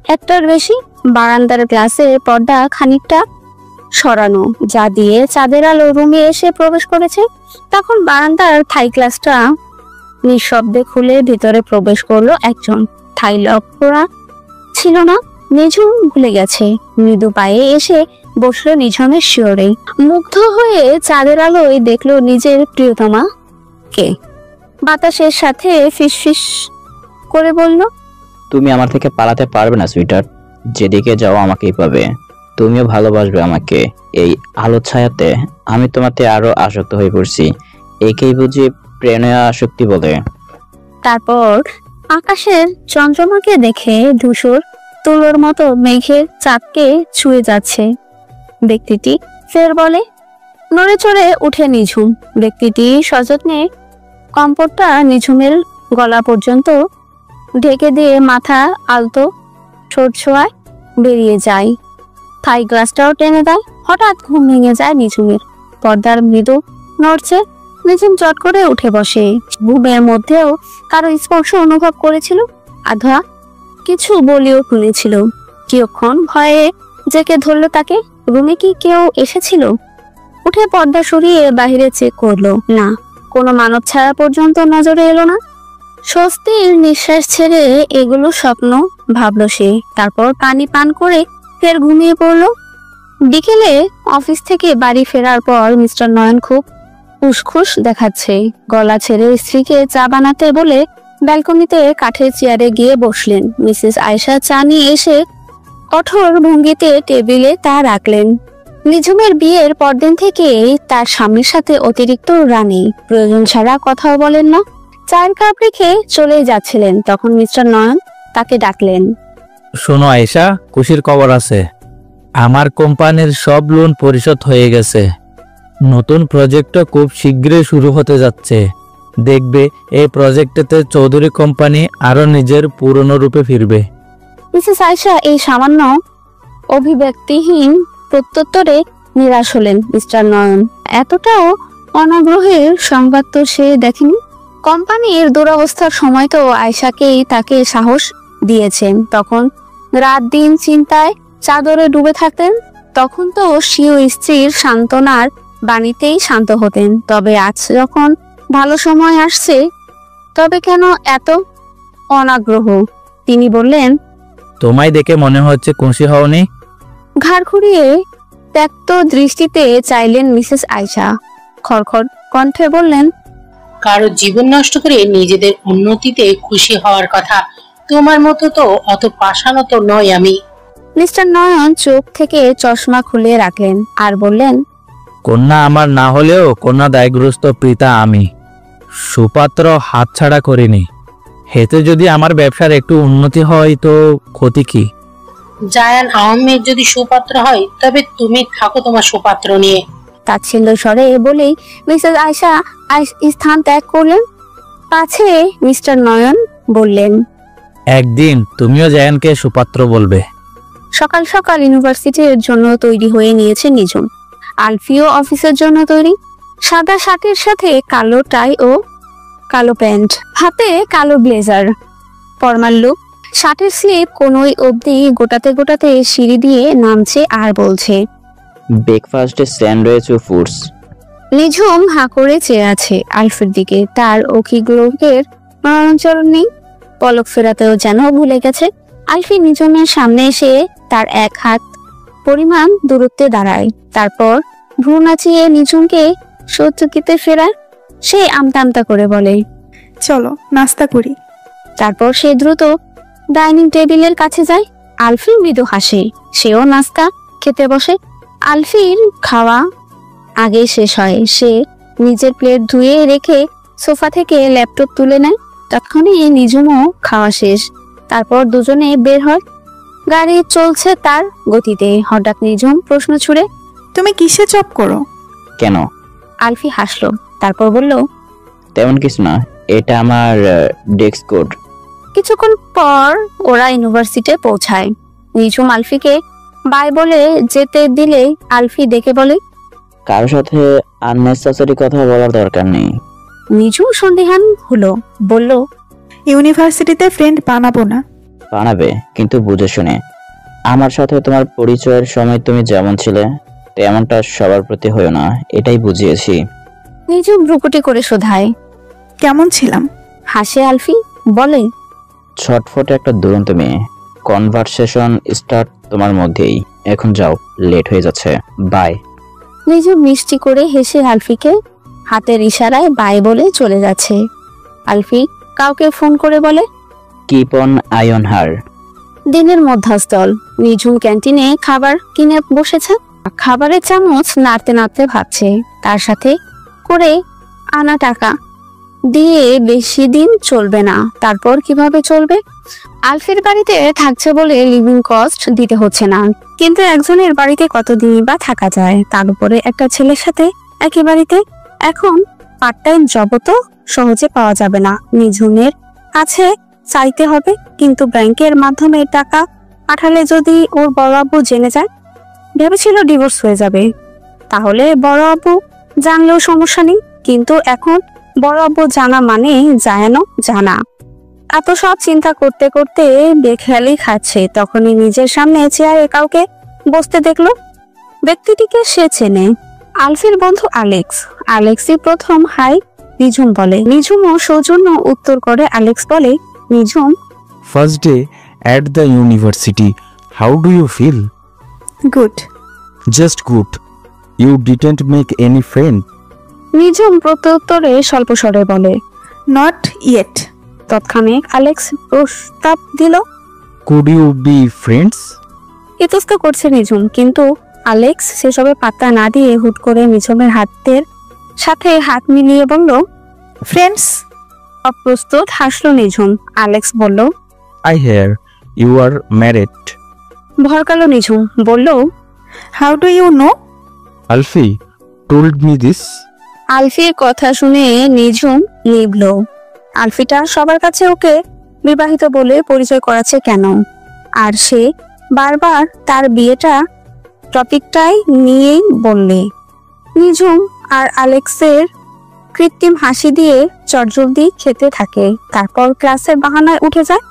1টার বেশি। বারান্দার গ্লাসের পর্দা খানিকটা সরানো, যা দিয়ে চাঁদের আলো রুমে এসে প্রবেশ করেছে। তখন বারান্দার থাই গ্লাসটা নিঃশব্দে খুলে ভিতরে প্রবেশ করলো একজন। থাই লক করা ছিল না। নিঝুম ভুলে গেছে। মৃদু পায়ে এসে বসলো নিঝুমের শিয়রে। মুগ্ধ হয়ে চাঁদের আলোয় দেখলো নিজের প্রিয়তমা কে। বাতাসের সাথে ফিসফিস করে বলল, তুমি আমার থেকে পালাতে পারবে না সুইটার। যেদিকে যাও আমাকেই পাবে। তুমিও ভালোবাসবে আমাকে। এই আলো ছায়াতে আমি তোমাতে আরো আসক্ত হয়ে পড়ছি। একেই বুঝি প্রেমে আসক্তি বলে। তারপর আকাশের চন্দ্রমাকে দেখে ধূসর তুলোর মতো মেঘের চাঁদকে ছুঁয়ে যাচ্ছে। ব্যক্তিটি ফের বলে, নড়ে চড়ে উঠে নিঝুম। ব্যক্তিটি সযত্নে কম্পটটা নিঝুমের গলা পর্যন্ত ঢেকে দিয়ে মাথা আলতো ঠোঁট ছোঁয়ায় বেরিয়ে যায়। থাই গ্লাসটাও টেনে দেয়। হঠাৎ ঘুম ভেঙে যায় নিঝুমের। পর্দার মৃদু নড়ছে। নিঝুম চট করে উঠে বসে। ঘুমের মধ্যেও কারো স্পর্শ অনুভব করেছিল। আধা কিছু বলিও শুনেছিল। কিয়ক্ষণ ভয়ে জেকে ধরলো তাকে। রুমে কি কেউ এসেছিল? উঠে পর্দা সরিয়ে বাহিরে চেক করলো। না, কোনো মানব ছায়া পর্যন্ত নজরে এলো না। স্বস্তির নিঃশ্বাস ছেড়ে এগুলো স্বপ্ন ভাবলো সে। তারপর পানি পান করে ফের ঘুমিয়ে পড়লো। বিকেলে অফিস থেকে বাড়ি ফেরার পর মিস্টার নয়ন খুব উসখুস দেখাচ্ছে। গলা ছেড়ে স্ত্রীকে চা বানাতে বলে ব্যালকনিতে কাঠের চেয়ারে গিয়ে বসলেন। মিসেস আয়েশা চা নিয়ে এসে কঠোর ভঙ্গিতে টেবিলে তা রাখলেন। নিঝুমের বিয়ের পরদিন থেকে তার স্বামীর সাথে অতিরিক্ত রানী। প্রয়োজন ছাড়া কথাও বলেন না। চায়ের কাপ রেখে চলেই যাচ্ছিলেন, তখন মিস্টার নয়ন তাকে ডাকলেন। শোনো আয়েশা, খুশির খবর আছে। আমার কোম্পানির সব লোন পরিশোধ হয়ে গেছে। নতুন প্রজেক্টও খুব শীঘ্রই শুরু হতে যাচ্ছে। দেখবে এই প্রজেক্টেতে চৌধুরী কোম্পানি আরো নিজের পুরনো রূপে ফিরবে। মিসেস আয়েশা এই সামান্য অভিব্যক্তিহীন প্রত্যুত্তরে নিরাশ হলেন। মিস্টার নয়ন এতটাও অনাগ্রহের সংবাদ তো সে দেখেনি। কোম্পানির দুরবস্থার সময় তো আয়েশাকেই তাকে সাহস দিয়েছেন। তখন রাত দিন চিন্তায় চাদরে ডুবে থাকতেন। তখন তো স্বীয় স্ত্রীর সান্ত্বনার বাণীতেই শান্ত হতেন। তবে আজ যখন ভালো সময় আসছে, তবে কেন এত অনাগ্রহ? তিনি বললেন, তোমায় দেখে মনে হচ্ছে খুশি হওনি। ঘাড় ঘুরিয়ে ত্যক্ত দৃষ্টিতে চাইলেন মিসেস আয়েশা। খড়খড় কণ্ঠে বললেন, কারো জীবন নষ্ট করে নিজেদের উন্নতিতে খুশি হওয়ার কথা। তোমার মতো তো অত পাষাণ তো নয় আমি। মিস্টার নয়ন চোখ থেকে চশমা খুলে রাখলেন আর বললেন, কন্যা আমার না হলেও কন্যা দায়গ্রস্ত পিতা আমি। সুপাত্র হাতছাড়া করিনি। হেতে যদি আমার ব্যবসার একটু উন্নতি হয় তো ক্ষতি কি? জায়ান আহমেদ যদি সুপাত্র হয়, তবে তুমি থাকো তোমার সুপাত্র নিয়ে। তাচ্ছিল্য স্বরে বলেই মিসেস আয়েশা স্থান ত্যাগ করলেন। পাছে মিস্টার নয়ন বললেন, একদিন তুমিও জায়ানকে সুপাত্র বলবে। সকাল সকাল ইউনিভার্সিটির জন্য তৈরি হয়ে নিয়েছে নিজুম। আলফিও অফিসের জন্য তৈরি। সাদা শার্টের সাথে কালো টাই ও কালো প্যান্ট, হাতে কালো ব্লেজার, ফর্মাল লুক। শার্টের স্লিপ কোনোই অবধি গোটাতে গোটাতে সিঁড়ি দিয়ে নামছে আর বলছে, ব্রেকফাস্টে স্যান্ডউইচ ও ফুডস। নিঝুম হাঁ করে চেয়ে আছে আলফির দিকে। তার অখিগ্লোকের নড়াচড় নেই। পলক ফেরাতেও যেন ভুলে গেছে। আলফি নিঝুমের সামনে এসে তার এক হাত পরিমাণ দূরত্বে দাঁড়ায়। তারপর ভ্রু নাচিয়ে নিঝুমকে সত্যকিতে ফেরায়। সে আমতা আমতা করে বলে, চলো নাস্তা করি। তারপর সে দ্রুত ডাইনিং টেবিলের কাছে যায়। আলফি মৃদু হাসে। সেও নাস্তা খেতে বসে। আলফির খাওয়া আগে শেষ হয়। সে নিজের প্লেট ধুয়ে রেখে সোফা থেকে ল্যাপটপ তুলে নেয়। তৎক্ষণে নিঝুমও খাওয়া শেষ। তারপর দুজনে বের হয়। গাড়ি চলছে তার গতিতে। হঠাৎ নিঝুম প্রশ্ন ছুড়ে, তুমি কিসে জব করো? কেন? আলফি হাসলো। তারপর বলল, তেমন কিছু না, এটা আমার ডেস্ক কোড। কিছুক্ষণ পর ওরা ইউনিভার্সিটিতে পৌঁছায়। নিঝুম আলফিকে বাই বলে যেতে দিলে আলফি ডেকে বলে, কারোর সাথে আননেসেসারি কথা বলার দরকার নেই। নিঝুম সন্দেহান হলো, বলল, ইউনিভার্সিটিতে ফ্রেন্ড বানাবো না। বানাবে, কিন্তু বুঝে শুনে। আমার সাথে তোমার পরিচয়ের সময় তুমি যেমন ছিলে তেমনটা সবার প্রতি হয়েও না, এটাই বুঝিয়েছি। নিঝুম ভ্রুকুটি করে শোধায়, কেমন ছিলাম? হাসে আলফি, বলে, ছটফট একটা দুরন্ত মেয়ে। কনভারসেশন স্টার্ট তোমার মধ্যেই। এখন যাও, লেট হয়ে যাচ্ছে। বাই। নিঝুম মিষ্টি করে হেসে আলফিকে হাতের ইশারায় বাই বলে চলে যাচ্ছে। আলফি কাউকে ফোন করে বলে, keep on I on her. দিনের মধ্যস্থল। নিঝুম ক্যান্টিনে খাবার কিনে বসেছে। খাবারের চামচ নাড়তে নাড়তে ভাবছে, তার সাথে করে আনা টাকা দিয়ে বেশি দিন চলবে না। তারপর কিভাবে চলবে? আলফির বাড়িতে থাকছে বলে লিভিং কস্ট দিতে হচ্ছে না, কিন্তু একজনের বাড়িতে কতদিনই বা থাকা যায়? তার উপরে একটা ছেলের সাথে একই বাড়িতে। এখন পার্ট টাইম জবও তো সহজে পাওয়া যাবে না। নিঝুমের কাছে চাইতে হবে, কিন্তু ব্যাংকের মাধ্যমে টাকা পাঠালে যদি ওর বড় আব্বু জেনে যায়। ভেবেছিল ডিভোর্স হয়ে যাবে, তাহলে বড় আব্বু জানলেও সমস্যা নেই। কিন্তু এখন বড় আব্বু জানা মানে জায়ানও জানা। এত সব চিন্তা করতে করতে বেখেয়ালি খাচ্ছে। তখনই নিজের সামনে চেয়ারে কাউকে বসতে দেখলো। ব্যক্তিটিকে সে চেনে, আলফির বন্ধু আলেক্স। আলেক্সই প্রথম হাই নিঝুম বলে। নিঝুমও সৌজন্য উত্তর করে। আলেক্স বলে, নিঝুম, First day at the university. How do you feel? Good. Just good. You didn't make any friend? নিঝুম প্রত্যুত্তরে স্বল্প স্বরে বলে, নট ইয়েট। তৎক্ষণিক আলেক্স প্রস্তাব দিল। Could you be friends? ইতস্ত করছে নিঝুম, কিন্তু আলেক্স সেসবে পাত্তা না দিয়ে হুট করে নিঝুমের হাতের সাথে হাত মিলিয়ে বলল, ফ্রেন্ডস। অপ্রস্তুত হাসলো নিঝুম। অ্যালেক্স বলল, I hear you are married. ভরকালো নিঝুম বলল, how do you know? Alfie told me this. আলফির কথা শুনে নিঝুম নিভল। আলফিটা সবার কাছে ওকে বিবাহিত বলে পরিচয় করাচ্ছে কেন? আর সে বারবার তার বিয়েটা টপিকটাই নিয়েই বললে। নিঝুম আর আলেক্সের কৃত্রিম হাসি দিয়ে চটজলদি খেতে থাকে। তারপর ক্লাসের বাহানায় উঠে যায়।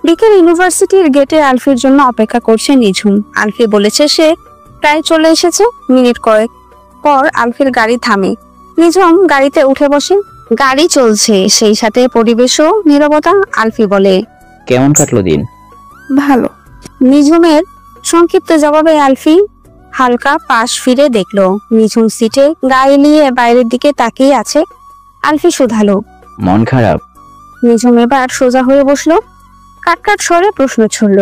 বিকেল ইউনিভার্সিটির গেটে আলফির জন্য অপেক্ষা করছে নিঝুম। আলফি বলেছে সে প্রায় চলে এসেছে। মিনিট কয়েক পর আলফির গাড়ি থামে। নিঝুম গাড়িতে উঠে বসে। গাড়ি চলছে, সেই সাথে পরিবেশও নীরবতা। আলফি বলে, কেমন কাটলো দিন? ভালো। নিঝুমের সংক্ষিপ্ত জবাবে আলফি হালকা পাশ ফিরে দেখলো। নিঝুম সিটে গা এলিয়ে বাইরের দিকে তাকিয়ে আছে। আলফি শুধালো, মন খারাপ? নিঝুম এবার সোজা হয়ে বসলো। কাটকাট স্বরে প্রশ্ন ছুড়ল,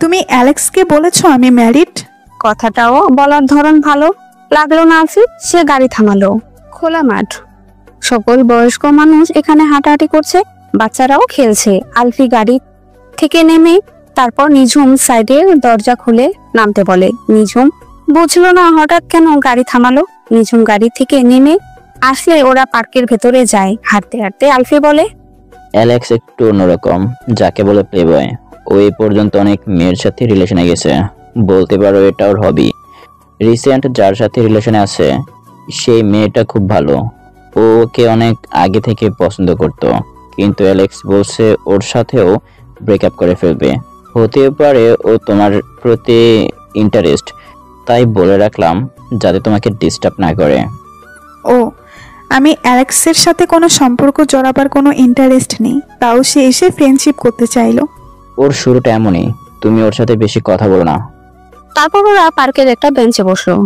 তুমি অ্যালেক্সকে বলেছো আমি ম্যারিড? কথাটাও বলার ধরন ভালো লাগলো না আলফি। সে গাড়ি থামালো। খোলা মাঠ, সকল বয়স্ক মানুষ এখানে হাঁটাহাঁটি করছে, বাচ্চারাও খেলছে। আলফি গাড়ি থেকে নেমে তারপর নিঝুম সাইডের দরজা খুলে নামতে বলে। নিঝুম বুঝলো না হঠাৎ কেন গাড়ি থামালো। নিঝুম গাড়ি থেকে নেমে আসলে ওরা পার্কের ভেতরে যায়। হাঁটতে হাঁটতে আলফি বলে, অ্যালেক্স একটু অন্যরকম, যাকে বলে প্লে বয়। ও এই পর্যন্ত অনেক মেয়ের সাথে রিলেশনে গেছে, বলতে পারো এটা ওর হবি। রিসেন্ট যার সাথে রিলেশনে আছে সেই মেয়েটা খুব ভালো, ও ওকে অনেক আগে থেকে পছন্দ করত, কিন্তু অ্যালেক্স বলছে ওর সাথেও ব্রেকআপ করে ফেলবে। হতে পারে ও তোমার প্রতি ইন্টারেস্ট, তাই বলে রাখলাম যাতে তোমাকে ডিস্টার্ব না করে। ও, আমি অ্যালেক্সের সাথে কোনো সম্পর্ক জড়াবার কোনো ইন্টারেস্ট নেই, তাও সে এসে ফ্রেন্ডশিপ করতে চাইলো। ওর শুরুটা এমনই, তুমি ওর সাথে বেশি কথা বলো না। তারপর ওরা পার্কের একটা বেঞ্চে বসলো।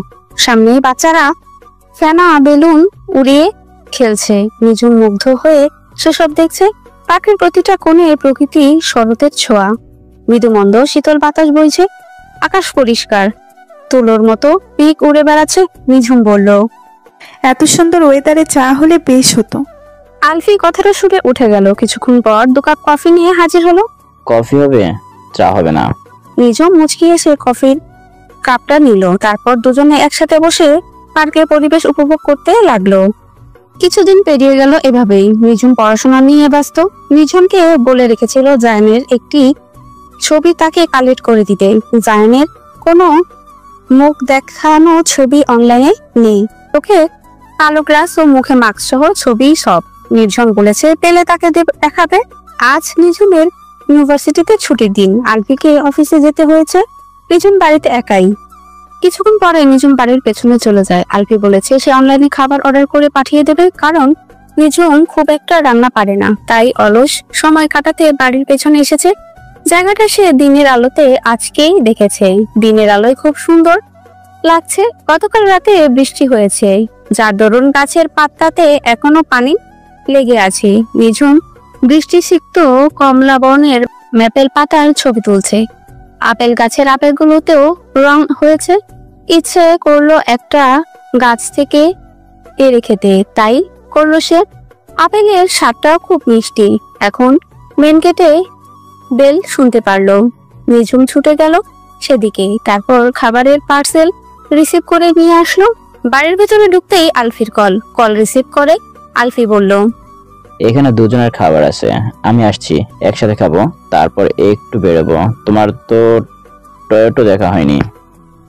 সামনে বাচ্চারা ফেনা বেলুন উড়িয়ে খেলছে। নিঝুম মুগ্ধ হয়ে সেসব দেখছে। পার্কের প্রতিটা কোণে প্রকৃতি শরতের ছোঁয়া। মৃদুমন্দ শীতল বাতাস বইছে। আকাশ পরিষ্কার, তুলোর মতো পিক উড়ে বেড়াচ্ছে। নিঝুম বলল, এত সুন্দর ওয়েদারে চা হলে বেশ হতো। আলফি কথাটা শুনে উঠে গেল। কিছুক্ষণ পর 2 কাপ কফি নিয়ে হাজির হলো। কফি হবে, চা হবে না। নিঝুম মুচকি এসে কফির কাপটা নিল। তারপর দুজনে একসাথে বসে পার্কের পরিবেশ উপভোগ করতে লাগলো। কিছুদিন পেরিয়ে গেল এভাবেই। নিঝুম পড়াশোনা নিয়ে ব্যস্ত। নিঝুমকে বলে রেখেছিল জায়ানের একটি ছবি তাকে কালেক্ট করে দিতে। জায়ানের কোনো মুখ দেখানো ছবি অনলাইনে নেই। চোখে কালো গ্লাস ও মুখে মাস্ক সহ ছবি সব। নির্ঝুম বলেছে পেলে তাকে দেখাবে। আজ নিঝুমের ইউনিভার্সিটিতে ছুটির দিন। আলফিকে অফিসে যেতে হয়েছে। নিঝুম বাড়িতে একাই। কিছুক্ষণ পরে নিঝুম বাড়ির পেছনে চলে যায়। আলফি বলেছে সে অনলাইনে খাবার অর্ডার করে পাঠিয়ে দেবে, কারণ নিঝুম খুব একটা রান্না পারে না, তাই অলস সময় কাটাতে বাড়ির পেছনে এসেছে। জায়গাটা সে দিনের আলোতে আজকেই দেখেছে। দিনের আলোয় খুব সুন্দর লাগছে। গতকাল রাতে বৃষ্টি হয়েছে, যার দরুন গাছের পাতাতে এখনো পানি লেগে আছে। নিঝুম বৃষ্টি সিক্ত কমলা বর্ণের ম্যাপেল পাতার ছবি তুলছে। আপেল গাছের আপেলগুলোতেও রং হয়েছে। ইচ্ছে করলো একটা গাছ থেকে পেড়ে খেতে, তাই করলো সে। আপেলের স্বাদটাও খুব মিষ্টি। এখন মেন গেটে বেল শুনতে পারলো। নিঝুম ছুটে গেল সেদিকে। তারপর খাবারের পার্সেল রিসিভ করে নিয়ে আসলো। বাড়ির ভেতরে ঢুকতেই আলফির কল রিসিভ করে আলফি বলল, এখানে দুজনের খাবার আছে, আমি আসছি, একসাথে খাবো, তারপর একটু বেরোবো। তোমার তো টয়োটো দেখা হয়নি।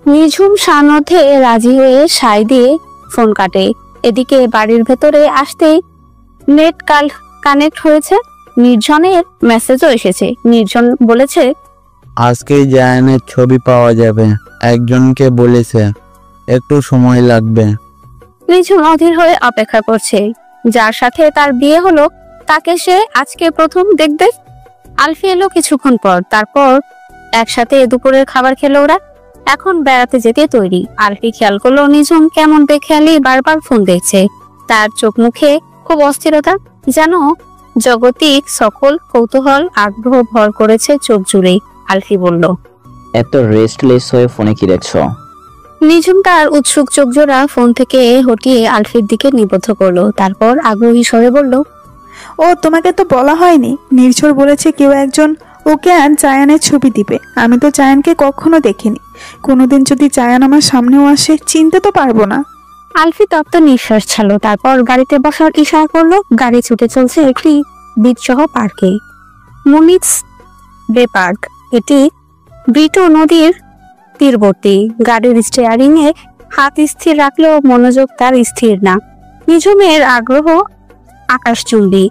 নিঝুম সানথে রাজি হয়ে সাই দিয়ে ফোন কাটে। এদিকে বাড়ির ভেতরে আসতেই নেট কানেক্ট হয়েছে। নির্জনের মেসেজও এসেছে। নির্জন বলেছে, আজকেই জায়ানের ছবি পাওয়া যাবে, একজনকে বলেছে, একটু সময় লাগবে। নিঝুম অধীর হয়ে অপেক্ষা করছে। যার সাথে তার বিয়ে হলো তাকে সে আজকে প্রথম দেখবে। আলফি এলো কিছুক্ষণ পর। তারপর একসাথে দুপুরের খাবার খেলো ওরা। এখন বেড়াতে যেতে তৈরি। আলফি খেয়াল করলো নিঝুম কেমন বেখেয়ালি বারবার ফোন দেখছে। তার চোখ মুখে খুব অস্থিরতা, যেন জগতিক সকল কৌতূহল আগ্রহ ভর করেছে চোখ জুড়ে। আলফি বলল, এত রেস্টলেস হয়ে ফোনে কি দেখছো? নিঝুম তার উৎসুক চোখ জোড়া ফোন থেকে হটিয়ে আলফির দিকে নিবদ্ধ করলো। তারপর আগ্রহী স্বরে বলল, ও তোমাকে তো বলা হয়নি? নির্ঝর বলেছে কেউ একজন ওকে আর জায়ানের ছবি দিবে। আমি তো জায়ানকে কখনো দেখিনি, কোনোদিন যদি জায়ান আমার সামনেও আসে চিনতে তো পারবো না। আলফি তপ্ত নিঃশ্বাস ছাড়লো, তারপর গাড়িতে বসার ইশারা করলো। গাড়ি ছুটে চলছে একটি বিচসহ পার্কে, মুনিস বে পার্ক। এটি ব্রিটো নদীর তীরবর্তী। গাড়ির স্টিয়ারিং এ হাত স্থির রাখলেও মনোযোগ তার স্থির না। নিঝুমের আগ্রহ আকাশচুম্বী।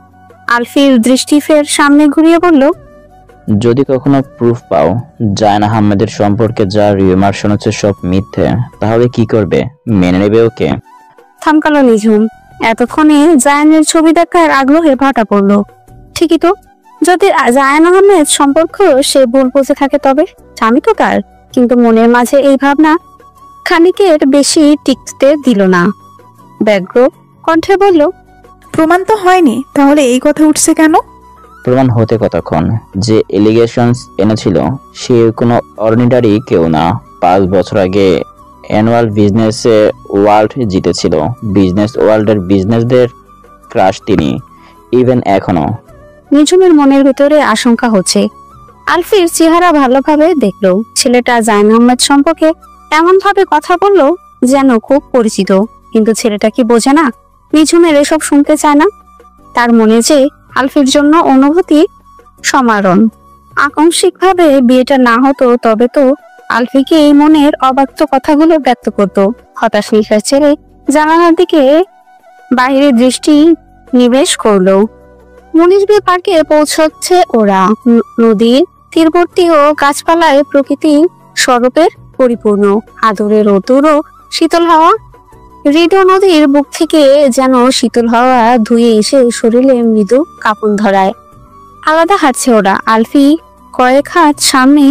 আলফির দৃষ্টি ফের সামনে ঘুরিয়ে বলল, যদি কখনো প্রুফ পাও জায়ান আহমেদের সম্পর্কে যা রিউমার শোনাচ্ছে সব মিথ্যে, তাহলে কি করবে? মেনে নেবে ওকে? থামকালো নিঝুম। এতক্ষণে জায়ানের ছবি দেখার আগ্রহে ভাটা পড়লো। ঠিকই তো, যদি জায়ান আহমেদ সম্পর্ক সে ভুল বুঝে থাকে তবে আমি তো তার। কিন্তু মনের মাঝে এই ভাবনা খানিকের বেশি টিকতে দিল না। ব্যগ্র কণ্ঠে বলল, প্রমাণ তো হয়নি, তাহলে এই কথা উঠছে কেন? প্রমাণ হতে কতক্ষণ? যে এলিগেশনস এনেছিল সে কোনো অর্ডিনারি কেউ না। 5 বছর আগে অ্যানুয়াল বিজনেসে ওয়ার্ল্ড জিতেছিল। বিজনেস ওয়ার্ল্ডের বিজনেসদের ক্রাশ তিনি, ইভেন এখনো। নিঝুমের মনের ভিতরে আশঙ্কা হচ্ছে। আলফির চেহারা ভালোভাবে দেখলো। ছেলেটা জায়ান আহমেদ সম্পর্কে এমন ভাবে কথা বললো যেন খুব পরিচিত। কিন্তু ছেলেটা কি বোঝে না নিঝুমের এসব শুনতে চায় না? তার মনে যে আলফির জন্য অনুভূতি সমারণ। আকস্মিকভাবে বিয়েটা না হতো তবে তো আলফিকে এই মনের অবাক্ত কথাগুলো ব্যক্ত করত। হতাশ নিঃশ্বাস ছেড়ে জানালার দিকে বাইরে দৃষ্টি নিবেশ করলো। মুনিস বে পার্কে পৌঁছচ্ছে ওরা। নদীর তীরবর্তী ও গাছপালায় প্রকৃতি স্বরূপের পরিপূর্ণ। আদরের অতুর ও শীতল হাওয়া। হৃদয় নদীর বুক থেকে যেন শীতল হাওয়া ধুয়ে এসে শরীরে মৃদু কাঁপন ধরায়। আলাদা হাঁটছে ওরা। আলফি কয়েক হাত সামনে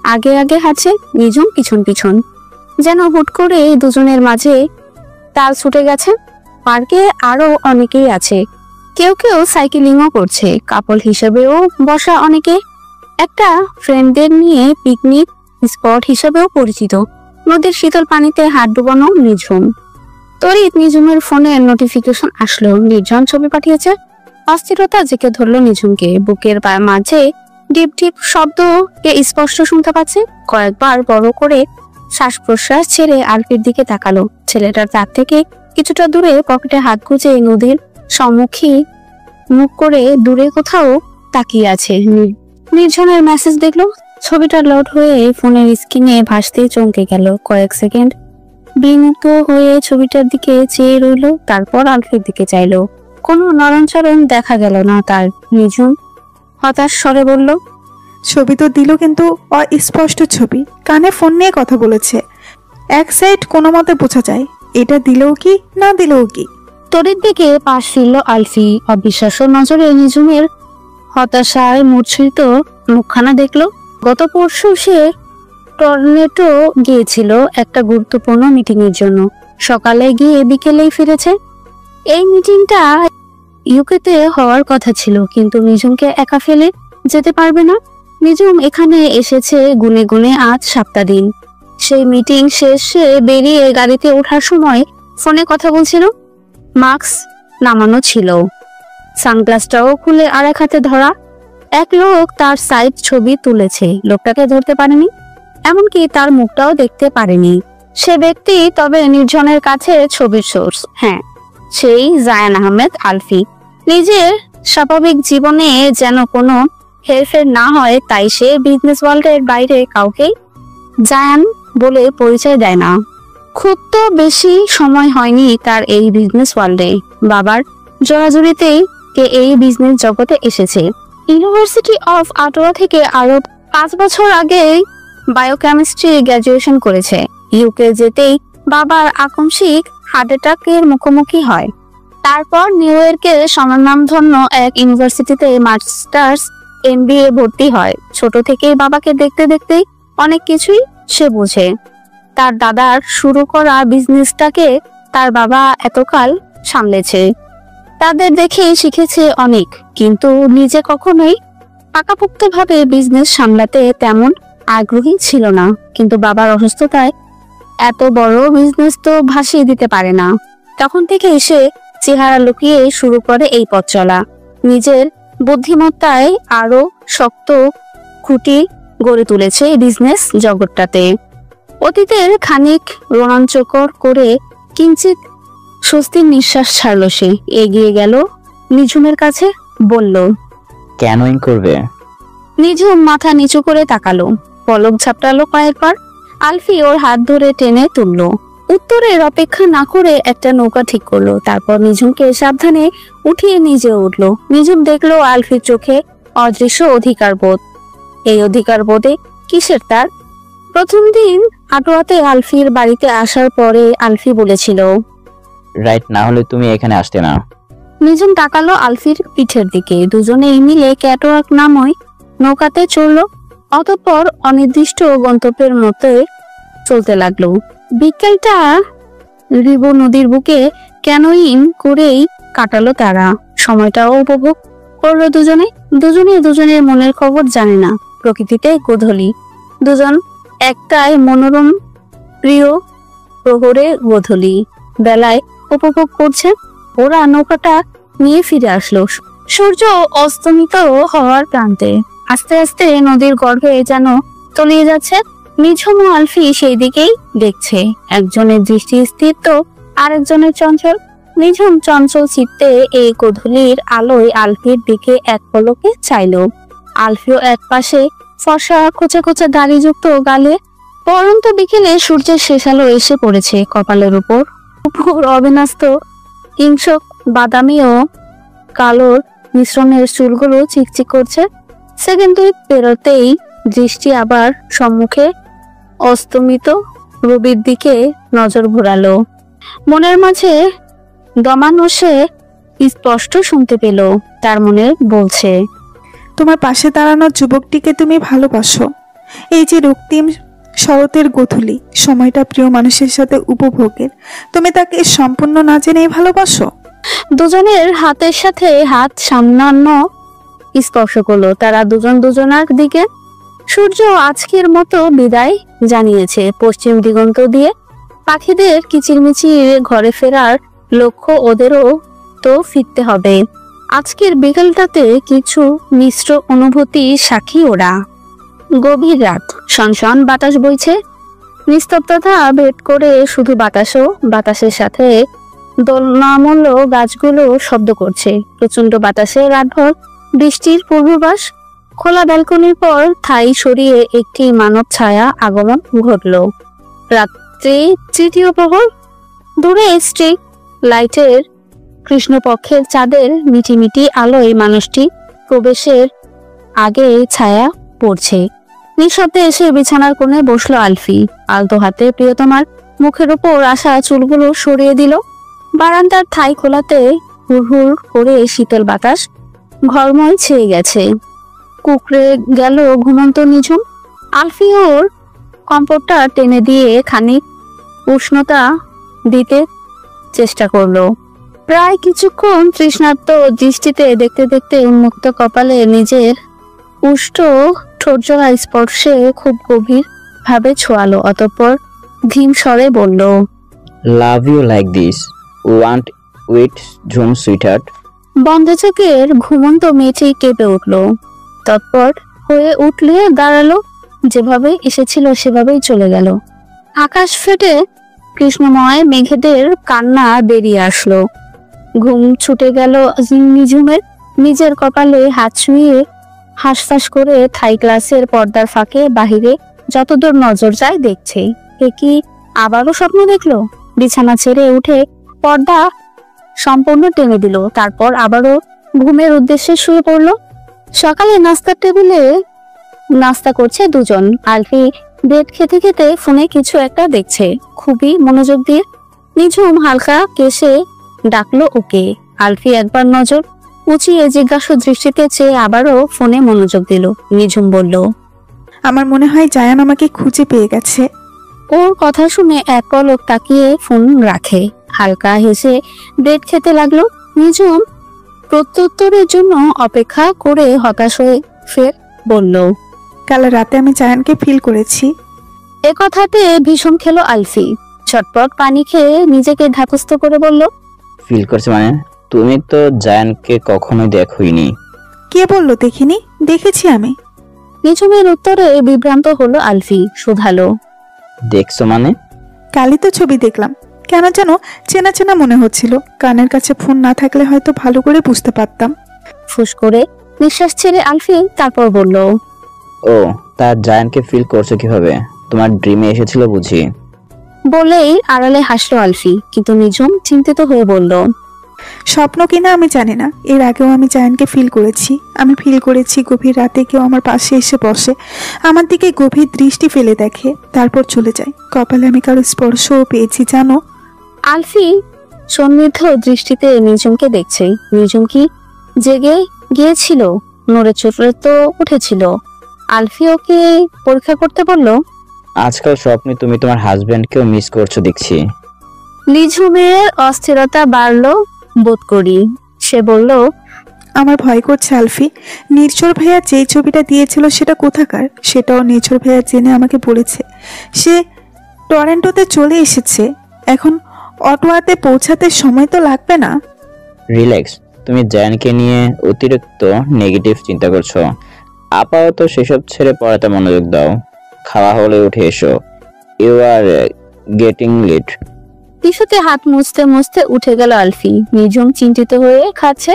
আগে আগে হাঁটছে, নিঝুম পিছন পিছন। যেন হুট করে দুজনের মাঝে তাল ছুটে গেছে। পার্কে আরো অনেকেই আছে, কেউ কেউ সাইকেলিংও করছে। কাপল হিসেবেও বসা অনেকে, একটা ফ্রেন্ডদের নিয়ে পিকনিক স্পট হিসেবেও পরিচিত। নদীর শীতল পানিতে হাত ডুবানো নিঝুম। তড়িৎ নিঝুমের ফোনে নোটিফিকেশন আসলো, নির্জন ছবি পাঠিয়েছে। অস্থিরতা জেঁকে ধরলো নিঝুমকে। বুকের মাঝে ডিপ ডিপ শব্দকে স্পষ্ট শুনতে পাচ্ছে। কয়েকবার বড় করে শ্বাস প্রশ্বাস ছেড়ে আলফির দিকে তাকালো। ছেলেটার তার থেকে কিছুটা দূরে পকেটে হাত গুজে নদীর সম্মুখী মুখ করে দূরে কোথাও তাকিয়ে আছে। নির্জনের মেসেজ দেখলো। ছবিটা লোড হয়ে ফোনের স্ক্রিনে ভাসতেই চমকে গেল। কয়েক সেকেন্ড বিনীত হয়ে ছবিটার দিকে চেয়ে রইল, তারপর আলফির দিকে চাইলো। কোনো নরণচরণ দেখা গেল না তার। নিঝুম হতাশ স্বরে বলল, ছবি তো দিল কিন্তু অস্পষ্ট ছবি। কানে ফোন নিয়ে কথা বলেছে, এক সাইড কোনো মতে বোঝা যায়। এটা দিলেও কি না দিলেও কি? তরির দিকে পাশ ফিরল আলফি। অবিশ্বাস্য নজরে নিঝুমের হতাশায় মূর্ছিত মুখখানা দেখলো। গত পরশু সে টর্নেটো গিয়েছিল একটা গুরুত্বপূর্ণ মিটিং এর জন্য। সকালে গিয়ে বিকেলেই ফিরেছে। এই মিটিংটা ইউকেতে হওয়ার কথা ছিল, কিন্তু নিঝুমকে একা ফেলে যেতে পারবে না। নিঝুম এখানে এসেছে গুনে গুনে আজ 7টা দিন। সেই মিটিং শেষে বেরিয়ে গাড়িতে ওঠার সময় ফোনে কথা বলছিল। মাস্ক নামানো ছিল, সানগ্লাসটাও খুলে আর এক হাতে ধরা। এক লোক তার সাইড ছবি তুলেছে। লোকটাকে ধরতে পারেনি, এমনকি তার মুখটাও দেখতে পারেনি। সে ব্যক্তি তবে নির্জনের কাছে ছবির সোর্স। হ্যাঁ, সেই জায়ান আহমেদ আলফি। নিজের স্বাভাবিক জীবনে যেন কোনো হেরফের না হয়, তাই সে বিজনেস ওয়ার্ল্ডের বাইরে কাউকেই জায়ান বলে পরিচয় দেয় না। খুব তো বেশি সময় হয়নি তার এই বিজনেস ওয়ার্ল্ডে। বাবার জোরাজুরিতেই কে এই বিজনেস জগতে এসেছে। ইউনিভার্সিটি অফ আটোয়া থেকে আরো 5 বছর আগে বায়োকেমিস্ট্রি গ্র্যাজুয়েশন করেছে। ইউকে যেতেই বাবার আকস্মিক হার্ট অ্যাটাকের মুখোমুখি হয়। তারপর নিউ ইয়র্কের স্বনামধন্য এক ইউনিভার্সিটিতে মাস্টার্স MBA ভর্তি হয়। ছোট থেকেই বাবাকে দেখতে দেখতেই অনেক কিছুই সে বোঝে। তার দাদার শুরু করা বিজনেসটাকে তার বাবা এতকাল সামলেছে। তাদের দেখে শিখেছে অনেক, কিন্তু নিজে কখনোই পাকাপোক্তভাবে বিজনেস সামলাতে তেমন আগ্রহী ছিল না। কিন্তু বাবার অসুস্থতায় এত বড় বিজনেস তো ভাসিয়ে দিতে পারে না। তখন থেকে সে চেহারা লুকিয়ে শুরু করে এই পথ চলা। নিজের বুদ্ধিমত্তায় আরো শক্ত খুঁটি গড়ে তুলেছে বিজনেস জগৎটাতে। অতীতের খানিক রোমাঞ্চকর করে কিঞ্চিত স্বস্তির নিঃশ্বাস ছাড়ল সে। এগিয়ে গেল নিঝুমের কাছে, বলল, ক্যানোয়িং করবে? নিঝুম মাথা নিচু করে তাকালো, পলক ঝাপটালো কয়েকবার। আলফি ওর হাত ধরে টেনে তুললো। উত্তরের অপেক্ষা না করে একটা নৌকা ঠিক করলো। তারপর নিঝুমকে সাবধানে উঠিয়ে নিজে উঠলো। নিঝুম দেখলো আলফির চোখে অদৃশ্য অধিকারবোধ। এই অধিকারবোধে কিসের তার? প্রথম দিন আটোয়াতে আলফির বাড়িতে আসার পরে আলফি বলেছিল, রাইট, না হলে তুমি এখানে আসতে না। নিঝুম তাকালো আলফির পিঠের দিকে। দুজনেই মিলে ক্যাটওয়াক নামই নৌকাতে চললো। অতঃপর অনির্দিষ্ট গন্তব্যের মতো চলতে লাগলো। বিকেলটা রিবো নদীর বুকে ক্যানোয়িং করেই কাটালো তারা। সময়টাও উপভোগ করলো দুজনে। দুজনের মনের খবর জানে না। প্রকৃতিতে গোধূলি, দুজন একটাই মনোরম প্রিয় প্রহরে গোধূলি বেলায় উপভোগ করছে। ওরা নৌকাটা নিয়ে ফিরে আসলো সূর্য অস্তমিত হওয়ার প্রান্তে। আস্তে আস্তে নদীর গর্ভে যেন তলিয়ে যাচ্ছে। নিঝুম ও আলফি সেই দিকেই দেখছে। একজনের দৃষ্টি স্থির তো আরেকজনের চঞ্চল। নিঝুম চঞ্চল চিত্তে এই গোধূলির আলোয় আলফির দিকে এক পলকে চাইল। আলফিও এক পাশে ফর্সা কোচা কোচা দাড়িযুক্ত গালে। পরন্ত বিকেলে সূর্যের শেষ আলো এসে পড়েছে কপালের উপর। অবিন্যস্ত কিংসক বাদামি ও কালোর মিশ্রণের চুলগুলো চিকচিক করছে। সেকেন্ড দুই পেরোতেই দৃষ্টি আবার সম্মুখে অস্তমিত রবির দিকে নজর ঘোরালো। মনের মাঝে দমানো সে স্পষ্ট শুনতে পেল তার মনে বলছে, তোমার পাশে দাঁড়ানো যুবকটিকে তুমি ভালোবাসো। এই যে রক্তিম শরতের গোধূলি, সময়টা প্রিয় মানুষের সাথে উপভোগের, তুমি তাকে সম্পূর্ণ না জেনেই ভালোবাসো। দুজনের হাতের সাথে হাত সামান্য স্পর্শ করলো তারা দুজন দুজনার দিকে। সূর্য আজকের মতো বিদায় জানিয়েছে পশ্চিম দিগন্ত দিয়ে। পাখিদের কিচিরমিচির ঘরে ফেরার লক্ষ্য ওদেরও তো ফিরতে হবে। আজকের বিকেলটাতে কিছু মিশ্র অনুভূতি সাক্ষী ওরা। গভীর রাত, সনসন বাতাস বইছে। নিস্তব্ধতা ভেদ করে শুধু বাতাসও, বাতাসের সাথে দোলনামূল্য গাছগুলো শব্দ করছে। প্রচন্ড বাতাসে রাতভর বৃষ্টির পূর্বাভাস। খোলা ব্যালকনির পর ঠাই সরিয়ে একটি মানব ছায়া আগমন ঘটল। রাত্রি তৃতীয় প্রহর। দূরে স্ট্রিট লাইটের কৃষ্ণপক্ষের চাঁদের মিটিমিটি আলোয় মানুষটি প্রবেশের আগে ছায়া পড়ছে। নিঃশব্দে এসে বিছানার কোণে বসলো আলফি। আলতো হাতে প্রিয়তমার মুখের উপর আসা চুলগুলো সরিয়ে দিল। বারান্দার ঠাই খোলাতে হুড়হুড় করে শীতল বাতাস ঘরময় ছেয়ে গেছে। কুকড়ে গেল ঘুমন্ত নিঝুম। আলফি ওর কম্পটটা টেনে দিয়ে খানিক উষ্ণতা দিতে চেষ্টা করলো। প্রায় কিছুক্ষণ তৃষ্ণার্ত দৃষ্টিতে দেখতে দেখতে উন্মুক্ত কপালে নিজের উষ্ঠ ঠোঁটজোড়া স্পর্শে খুব গভীর ভাবে ছোঁয়ালো। অতঃপর ধীম স্বরে বলল, love you like this, want with Jhum sweetheart. বন্ধ চোখের ঘুমন্ত মেয়েটি কেঁপে উঠল। তৎপর হয়ে উঠলে দাঁড়ালো। যেভাবে এসেছিল সেভাবেই চলে গেল। আকাশ ফেটে কৃষ্ণময় মেঘেদের কান্না বেরিয়ে আসলো। ঘুম ছুটে গেল নিঝুমের। নিজের কপালে হাত ছুঁয়ে হাঁসফাঁস করে থাই ক্লাসের পর্দার ফাঁকে বাহিরে যতদূর নজর যায় দেখছে। এ কি আবারও স্বপ্ন দেখলো? বিছানা ছেড়ে উঠে পর্দা সম্পূর্ণ টেনে দিল। তারপর আবারও ঘুমের উদ্দেশ্যে শুয়ে পড়ল। সকালে নাস্তার টেবিলে নাস্তা করছে দুজন। আলফি ব্রেড খেতে খেতে ফোনে কিছু একটা দেখছে খুবই মনোযোগ দিয়ে। নিঝুম হালকা কেশে ডাকলো ওকে। আলফি একবার নজর উঁচিয়ে জিজ্ঞাসা দৃষ্টিতে চেয়ে আবারও ফোনে মনোযোগ দিল। নিঝুম বলল, আমার মনে হয় জায়ান আমাকে খুঁজে পেয়ে গেছে। ওর কথা শুনে এক পলক তাকিয়ে ফোন রাখে। হালকা হেসে ব্রেড খেতে লাগলো। নিঝুম প্রত্যুত্তরের জন্য অপেক্ষা করে হতাশ হয়ে ফের বলল, কাল রাতে আমি জায়ানকে ফিল করেছি। এ কথাতে ভীষণ খেলো আলফি। ছটপট পানি খেয়ে নিজেকে ধাতস্থ করে বলল, ফিল করছে মানে? তুমি তো জায়ানকে কখনোই দেখোইনি। কে বললো দেখিনি? দেখেছি আমি। নিঝুমের উত্তরে বিভ্রান্ত হলো আলফি, শুধালো, দেখছো মানে? কালই তো ছবি দেখলাম, কেন যেন চেনা চেনা মনে হচ্ছিল। কানের কাছে ফোন না থাকলে হয়তো ভালো করে বুঝতে পারতাম। ফুস করে নিঃশ্বাস ছেড়ে আলফি তারপর বলল, ও, তার জায়ানকে ফিল করছো কিভাবে? তোমার ড্রিমে এসেছিল বুঝি? বলেই আড়ালে হাসলো আলফি, কিন্তু নিঝুম চিন্তিত হয়ে বলল, স্বপ্ন কিনা আমি জানি না, এর আগেও আমি জায়ানকে ফিল করেছি। আমি ফিল করেছি গভীর রাতে কেউ আমার পাশে এসে বসে, আমার দিকে গভীর দৃষ্টি ফেলে দেখে, তারপর চলে যায়। কপালে আমি কারো স্পর্শও পেয়েছি জানো। আলফি সন্নিগ্ধ দৃষ্টিতে নিঝুমকে দেখছে। নিঝুম কি জেগে গিয়েছিল? নড়ে চড়ে তো উঠেছিল। আলফি ওকে পরীক্ষা করতে বলল, আজকাল স্বপ্নে তুমি তোমার হাজবেন্ডকেও মিস করছো দেখছি। নিঝুমের অস্থিরতা বাড়লো বোধ করি। সে বলল, আমার ভয় করছে আলফি। নির্ঝর ভাইয়া যেই ছবিটা দিয়েছিল সেটা কোথাকার, সেটাও নির্ঝর ভাইয়া জেনে আমাকে বলেছে। সে টরেন্টোতে চলে এসেছে, এখন অটোয়াতে পৌঁছাতে সময় তো লাগবে না। রিল্যাক্স, তুমি জায়ানকে নিয়ে অতিরিক্ত নেগেটিভ চিন্তা করছো। আপাতত সেসব ছেড়ে পড়াতে মনোযোগ দাও। খাওয়া হলে উঠে এসো, ইউ আর গেটিং লেট। টিস্যুতে হাত মুছতে মুছতে উঠে গেল আলফি। নিঝুম চিন্তিত হয়ে খাচ্ছে।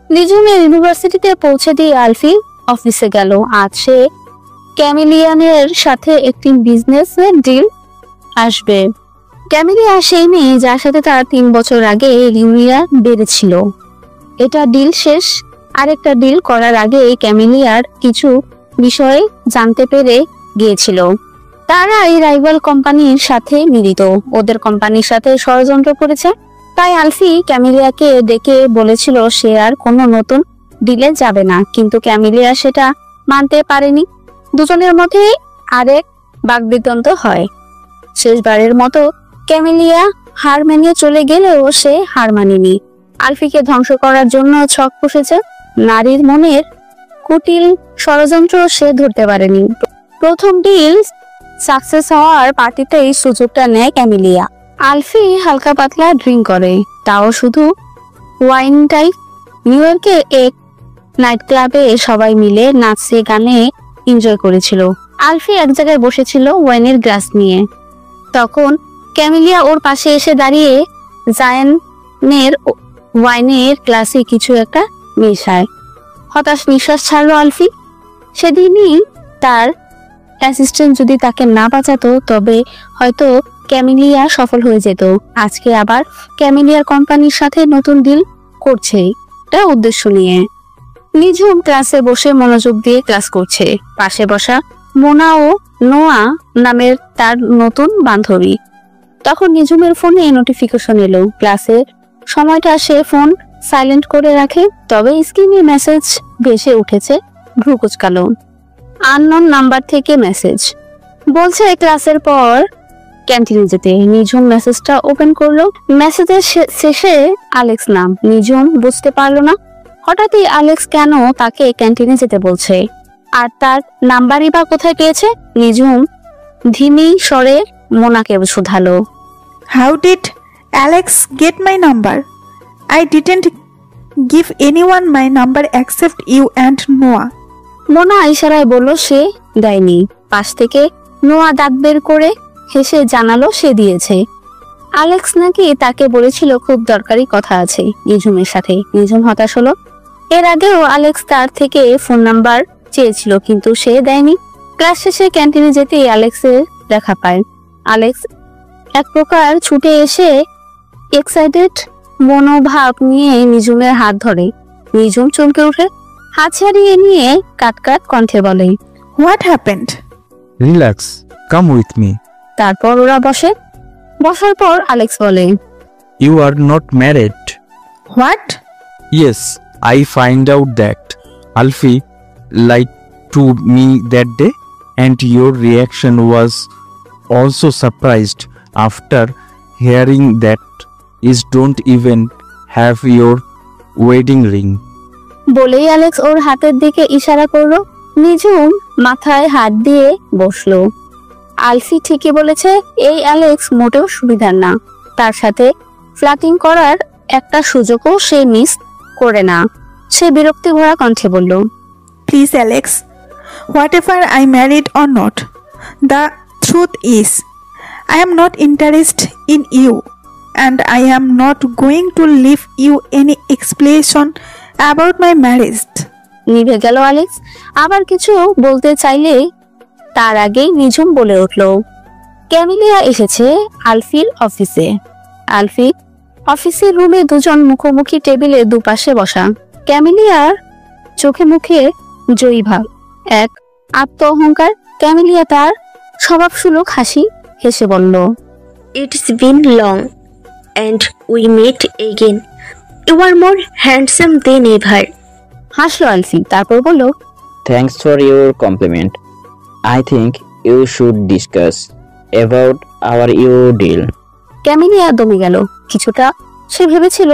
নিঝুমের ইউনিভার্সিটিতে পৌঁছে দিয়ে আলফি অফিসে গেল। আজ সে ক্যামিলিয়ানের সাথে একটি বিজনেস ডিল আসবে। ক্যামিলিয়া সেই মেয়ে যার সাথে তার 3 বছর আগে ইউরিয়া বেড়েছিল। এটা ডিল শেষ। আরেকটা ডিল করার আগে ক্যামিলিয়ার কিছু বিষয় জানতে পেরে গিয়েছিল। তারা এই রাইভাল কোম্পানির সাথে মিলিত, ওদের কোম্পানির সাথে ষড়যন্ত্র করেছে। তাই আলফি ক্যামিলিয়াকে ডেকে বলেছিল সে আর কোনো নতুন ডিলে যাবে না, কিন্তু ক্যামিলিয়া সেটা মানতে পারেনি। দুজনের মধ্যে আরেক বাকবিতণ্ড হয়। শেষবারের মতো ক্যামিলিয়া হার মেনে চলে গেলেও সে হার মানেনি। আলফিকে ধ্বংস করার জন্য ছক কষেছে। নারীর মনের কুটিল ষড়যন্ত্র সে ধরতে পারেনি। প্রথম ডিল সাকসেস হওয়ার পার্টিতেই সুযোগটা নেয় ক্যামিলিয়া। আলফি হালকা পাতলা ড্রিঙ্ক করে, তাও শুধু ওয়াইন টাইপ। নিউ ইয়র্কে এক নাইট ক্লাবে সবাই মিলে নাচে গানে এনজয় করেছিল। আলফি এক জায়গায় বসেছিল ওয়াইনের গ্লাস নিয়ে। তখন ক্যামিলিয়া ওর পাশে এসে দাঁড়িয়ে জায়ানের ওয়াইনের গ্লাসে কিছু একটা মেশায়। হতাশ নিঃশ্বাস ছাড়লো আলফি। সেদিনই তার অ্যাসিস্ট্যান্ট যদি তাকে না বাঁচাতো তবে হয়তো ক্যামিলিয়া সফল হয়ে যেত। আজকে আবার ক্যামিলিয়ার কোম্পানির সাথে নতুন ডিল করছে, এটা উদ্দেশ্য নিয়ে। নিঝুম ক্লাসে বসে মনোযোগ দিয়ে ক্লাস করছে। পাশে বসা মোনা ও নোয়া নামের তার নতুন বান্ধবী। তখন নিঝুমের ফোনে নোটিফিকেশন এলো। ক্লাসের সময়টা সে ফোন সাইলেন্ট করে রাখে, তবে স্ক্রিনে মেসেজ ভেসে উঠেছে। ভ্রু কুঁচকালো। আননোন নাম্বার থেকে মেসেজ, বলছে ক্লাসের পর ক্যান্টিনে যেতে। নিঝুম মেসেজটা ওপেন করলো। মেসেজের শেষে অ্যালেক্স নাম। নিঝুম বুঝতে পারলো না হঠাৎই অ্যালেক্স কেন তাকে ক্যান্টিনে যেতে বলছে, আর তার নাম্বারই বা কোথায় পেয়েছে। নিঝুম ধিমি স্বরে মোনাকে শুধালো, how did Alex get my number? I didn't give anyone my number except you and Noah. Mona ইশারায় বলল সে দেয়নি। পাশ থেকে নোয়া দাঁত বের করে হেসে জানালো সে দিয়েছে। অ্যালেক্স নাকি তাকে বলেছিল খুব দরকারি কথা আছে নিঝুমের সাথে। নিঝুম হতাশ হলো। এর আগেও অ্যালেক্স তার থেকে ফোন নাম্বার চেয়েছিল, কিন্তু সে দেয়নি। ক্লাস শেষে ক্যান্টিনে যেতেই অ্যালেক্সের দেখা পায়। অ্যালেক্স এক প্রকার ছুটে এসে এক্সাইটেড মনোভাব নিয়ে নিঝুমের হাত ধরে। নিঝুম চমকে উঠে হাত ছাড়িয়ে নিয়ে কাটকাট কণ্ঠে বলে, what happened? Relax, come with me. তারপর ওরা বসে। বসার পর অ্যালেক্স বলে, you are not married. What? Yes, I find out that Alfie lied to me that day, and your reaction was also surprised after hearing that is don't even have your wedding ring. বলেই Alex ওর হাতের দিকে ইশারা করলো। নিঝুম মাথায় হাত দিয়ে বসলো। আলফি ঠিকই বলেছে, এই অ্যালেক্স মোটেও সুবিধার না। তার সাথে ফ্লার্টিং করার একটা সুযোগও সে মিস করে না। সে বিরক্তি ভরা কণ্ঠে বলল, please Alex, what ever I married or not, the truth is I am not interested in you and I am not going to leave you any explanation about my marriage. নিভে গেল Alex. আবার কিছু বলতে চাইলে তার আগেই নিঝুম বলে উঠল, ক্যামিলিয়া এসেছে আলফির অফিসে। আলফি অফিসের রুমে দুজন মুখোমুখি টেবিলে দুপাশে বসা। ক্যামিলিয়ার চোখে মুখে জয়ী ভাব, এক আত্ম অহংকার। ক্যামিলিয়া তার স্বভাবসুলভ হাসি হেসে বলল, It's been long and we meet again. You are more handsome than ever. হাসলো আলফি, তারপর বলল, thanks for your compliment. I think you should discuss about our you deal. Camellia দমে গেল কিছুটা। সে ভেবেছিল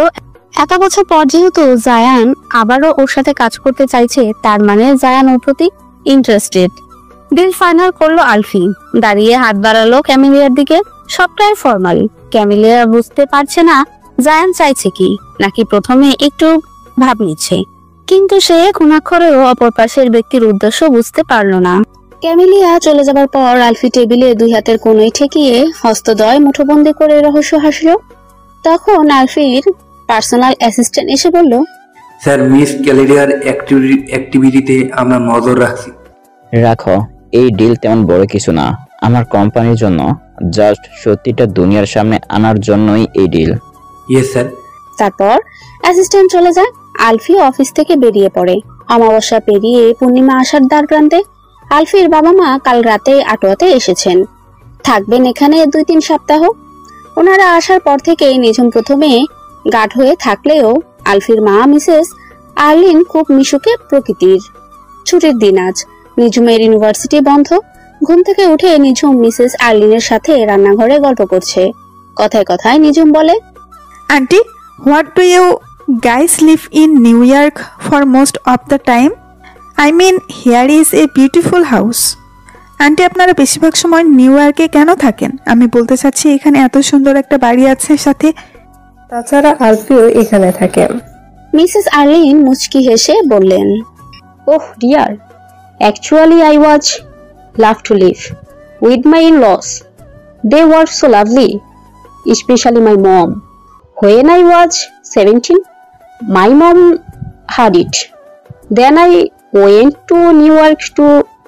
এত বছর পর যেহেতু জায়ান আবারও ওর সাথে কাজ করতে চাইছে, তার মানে জায়ান ওর প্রতি ইন্টারেস্টেড। ডিল ফাইনাল করলো আলফি। দাঁড়িয়ে হাত বাড়ালো ক্যামিলিয়ার দিকে। সবটাই ফর্মাল। ক্যামিলিয়া বুঝতে পারছে না জায়ান চাইছে কি, নাকি প্রথমে একটু ভাব নিচ্ছে, কিন্তু সে খুনাক্ষরেও অপর পাশের ব্যক্তির উদ্দেশ্য বুঝতে পারলো না। ক্যামিলিয়া চলে যাবার পর আলফি টেবিলে দুই হাতের কোণে ঠেকিয়ে হস্তদ্বয় মুঠোবন্দি করে রহস্য হাসল। তখন আলফির পার্সোনাল অ্যাসিস্ট্যান্ট এসে বলল, স্যার, মিস ক্যালেরিয়ার অ্যাক্টিভিটিতে আমরা নজর রাখছি। রাখো, এই ডিল তেমন বড় কিছু না। আমার কোম্পানির জন্য জাস্ট সত্যিটা দুনিয়ার সামনে আনার জন্যই এই ডিল। Yes sir. তারপর অ্যাসিস্ট্যান্ট চলে যায়। আলফি অফিস থেকে বেরিয়ে পড়ে। অমাবস্যা পেরিয়ে পূর্ণিমা আসার দ্বার প্রান্তে। আলফির বাবা মা কাল রাতে আটোয়াতে এসেছেন, থাকবেন এখানে 2-3 সপ্তাহ। ওনারা আসার পর থেকে নিঝুম প্রথমে গাঢ় হয়ে থাকলেও আলফির মা মিসেস আর্লিন খুব মিশুকে প্রকৃতির। ছুটির দিন আজ। নিঝুমের ইউনিভার্সিটি বন্ধ। ঘুম থেকে উঠে নিঝুম মিসেস আর্লিনের সাথে রান্নাঘরে গল্প করছে। কথায় কথায় নিঝুম বলে, aunty, what do you guys live in New York for most of the time? I mean, here is a beautiful house. Aunty, আপনারা বেশিরভাগ সময় নিউ ইয়র্কে কেন থাকেন? আমি বলতে চাচ্ছি এখানে এত সুন্দর একটা বাড়ি আছে, সাথে তাছাড়া আলফিও এখানে থাকে। মিসেস আর্লিন মুচকি হেসে বললেন, oh dear, actually I was love to live with my in-laws. They were so lovely, specially my mom. When I was 17, my mom had it. Then I went to New York to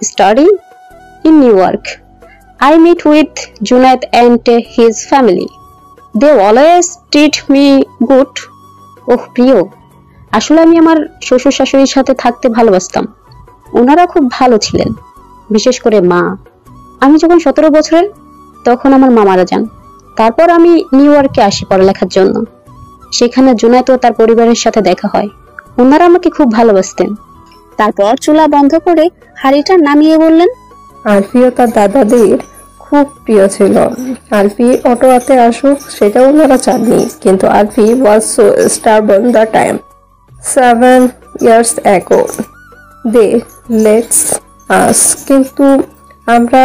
study in New York. I met with Junaid and his family. They always treat me good. Oh, প্রিয়, আসলে আমি আমার শ্বশুর শাশুড়ির সাথে থাকতে ভালোবাসতাম। ওনারা খুব ভালো ছিলেন, বিশেষ করে মা। আমি যখন 17 বছরের, তখন আমার মা মারা যান। তারপর আমি নিউ ইয়র্কে আসি পড়ালেখার জন্য। সেখানে জুনায়েদ ও তার পরিবারের সাথে দেখা হয়। ওনারা আমাকে খুব ভালোবাসতেন। তারপর চুলা বন্ধ করে হাঁড়িটা নামিয়ে বললেন, আলফিও তার দাদাদের খুব প্রিয় ছিল। আলফি অটোয়াতে আসুক সেটা ওনারা চাননি, কিন্তু Alfie was so stubborn the time 7 years ago they lets us. কিন্তু আমরা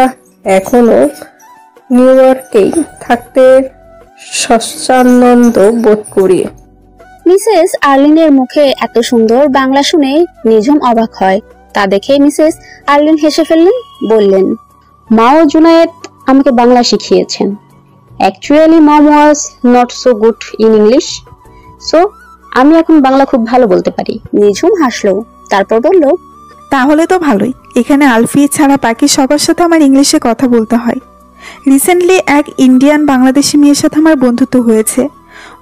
এখনো নিউ ইয়র্কেই থাকতে স্বচ্ছানন্দ বোধ করি। মিসেস আর্লিনের মুখে এত সুন্দর বাংলা শুনে নিঝুম অবাক হয়। তা দেখে মিসেস আর্লিন হেসে ফেললেন, বললেন, মা ও জুনায়েদ আমাকে বাংলা শিখিয়েছেন। Actually mom was not so good in English, so আমি এখন বাংলা খুব ভালো বলতে পারি। নিঝুম হাসলো, তারপর বলল, তাহলে তো ভালোই। এখানে আলফি ছাড়া বাকি সবার সাথে আমার ইংলিশে কথা বলতে হয়। রিসেন্টলি এক ইন্ডিয়ান বাংলাদেশি মেয়ের সাথে আমার বন্ধুত্ব হয়েছে।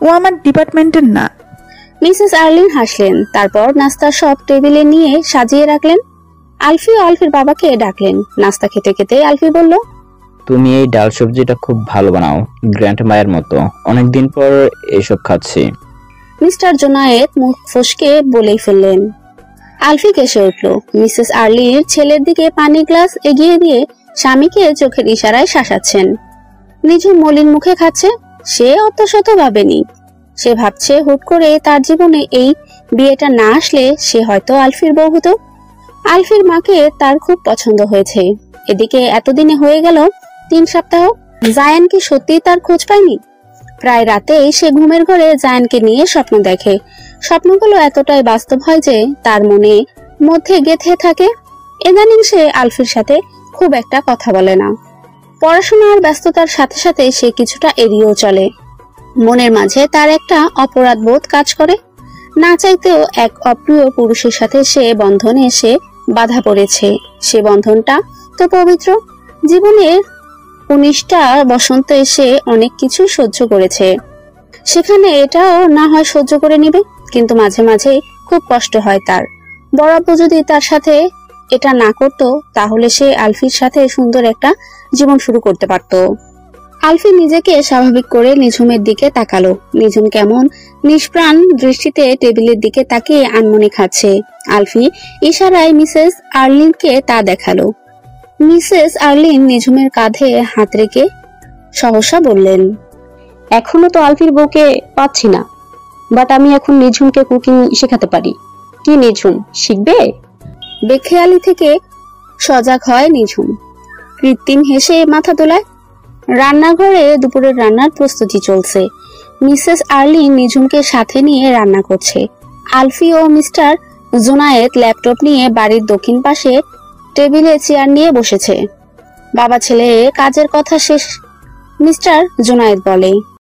ও আমার ডিপার্টমেন্টের না। মিসেস আর্লিন হাসলেন, তারপর নাস্তা সব টেবিলে নিয়ে সাজিয়ে রাখলেন। আলফি ও আলফির বাবাকে ডাকলেন। নাস্তা খেতে খেতে আলফি বলল, তুমি এই ডাল সবজিটা খুব ভালো বানাও, গ্র্যান্ড মায়ের মতো। অনেকদিন পর এসব খাচ্ছি। মিস্টার জুনায়েদ মুখ ফসকে বলেই ফেললেন। আলফি কেসে উঠল। মিসেস আর্লির ছেলের দিকে পানি গ্লাস এগিয়ে দিয়ে স্বামীকে চোখের ইশারায় শাসাচ্ছেন। নিঝুম মলিন মুখে খাচ্ছে। সে অত শত ভাবেনি। সে ভাবছে হুট করে তার জীবনে এই বিয়েটা না আসলে সে হয়তো আলফির বউ হতো। আলফির মাকে তার খুব পছন্দ হয়েছে। এদিকে এতদিনে হয়ে গেল 3 সপ্তাহ। জায়ান কি সত্যি তার খোঁজ পায়নি? প্রায় রাতেই সে ঘুমের ঘরে জায়ানকে নিয়ে স্বপ্ন দেখে। স্বপ্নগুলো এতটাই বাস্তব হয় যে তার মনে মধ্যে গেঁথে থাকে। ইদানিং সে আলফির সাথে খুব একটা কথা বলে না। পড়াশোনার ব্যস্ততার সাথে সাথে সে কিছুটা এড়িয়েও চলে। মনের মাঝে তার একটা অপরাধ বোধ কাজ করে। না চাইতেও এক অপ্রিয় পুরুষের সাথে সে বন্ধনে এসে বাধা পড়েছে। সে বন্ধনটা তো পবিত্র। জীবনের 19টা বসন্তে সে অনেক কিছু সহ্য করেছে, সেখানে এটাও না হয় সহ্য করে নিবে, কিন্তু মাঝে মাঝে খুব কষ্ট হয় তার। বড় আপু যদি তার সাথে এটা না করতো তাহলে সে আলফির সাথে সুন্দর একটা জীবন শুরু করতে পারত। আলফি নিজেকে স্বাভাবিক করে নিঝুমের দিকে তাকালো। নিঝুম কেমন নিষ্প্রাণ দৃষ্টিতে টেবিলের দিকে তাকিয়ে আনমনে খাচ্ছে। আলফি ইশারায় মিসেস আর্লিনকে তা দেখালো। মিসেস আর্লিন নিঝুমের কাঁধে হাত রেখে সহসা বললেন, এখনো তো আলফির বউকে পাচ্ছি না, বাট আমি এখন নিঝুমকে কুকিং শেখাতে পারি। কি নিঝুম, শিখবে? বেখেয়ালি থেকে সজাগ হয় নিঝুম। কৃত্রিম হেসে মাথা দোলায়। রান্নাঘরে দুপুরের রান্নার প্রস্তুতি চলছে। মিসেস আর্লিন নিঝুমকে সাথে নিয়ে রান্না করছে। আলফি ও মিস্টার জুনায়েদ ল্যাপটপ নিয়ে বাড়ির দক্ষিণ পাশে টেবিলে চেয়ার নিয়ে বসেছে। বাবা ছেলে কাজের কথা শেষ। মিস্টার জুনায়েদ বলে,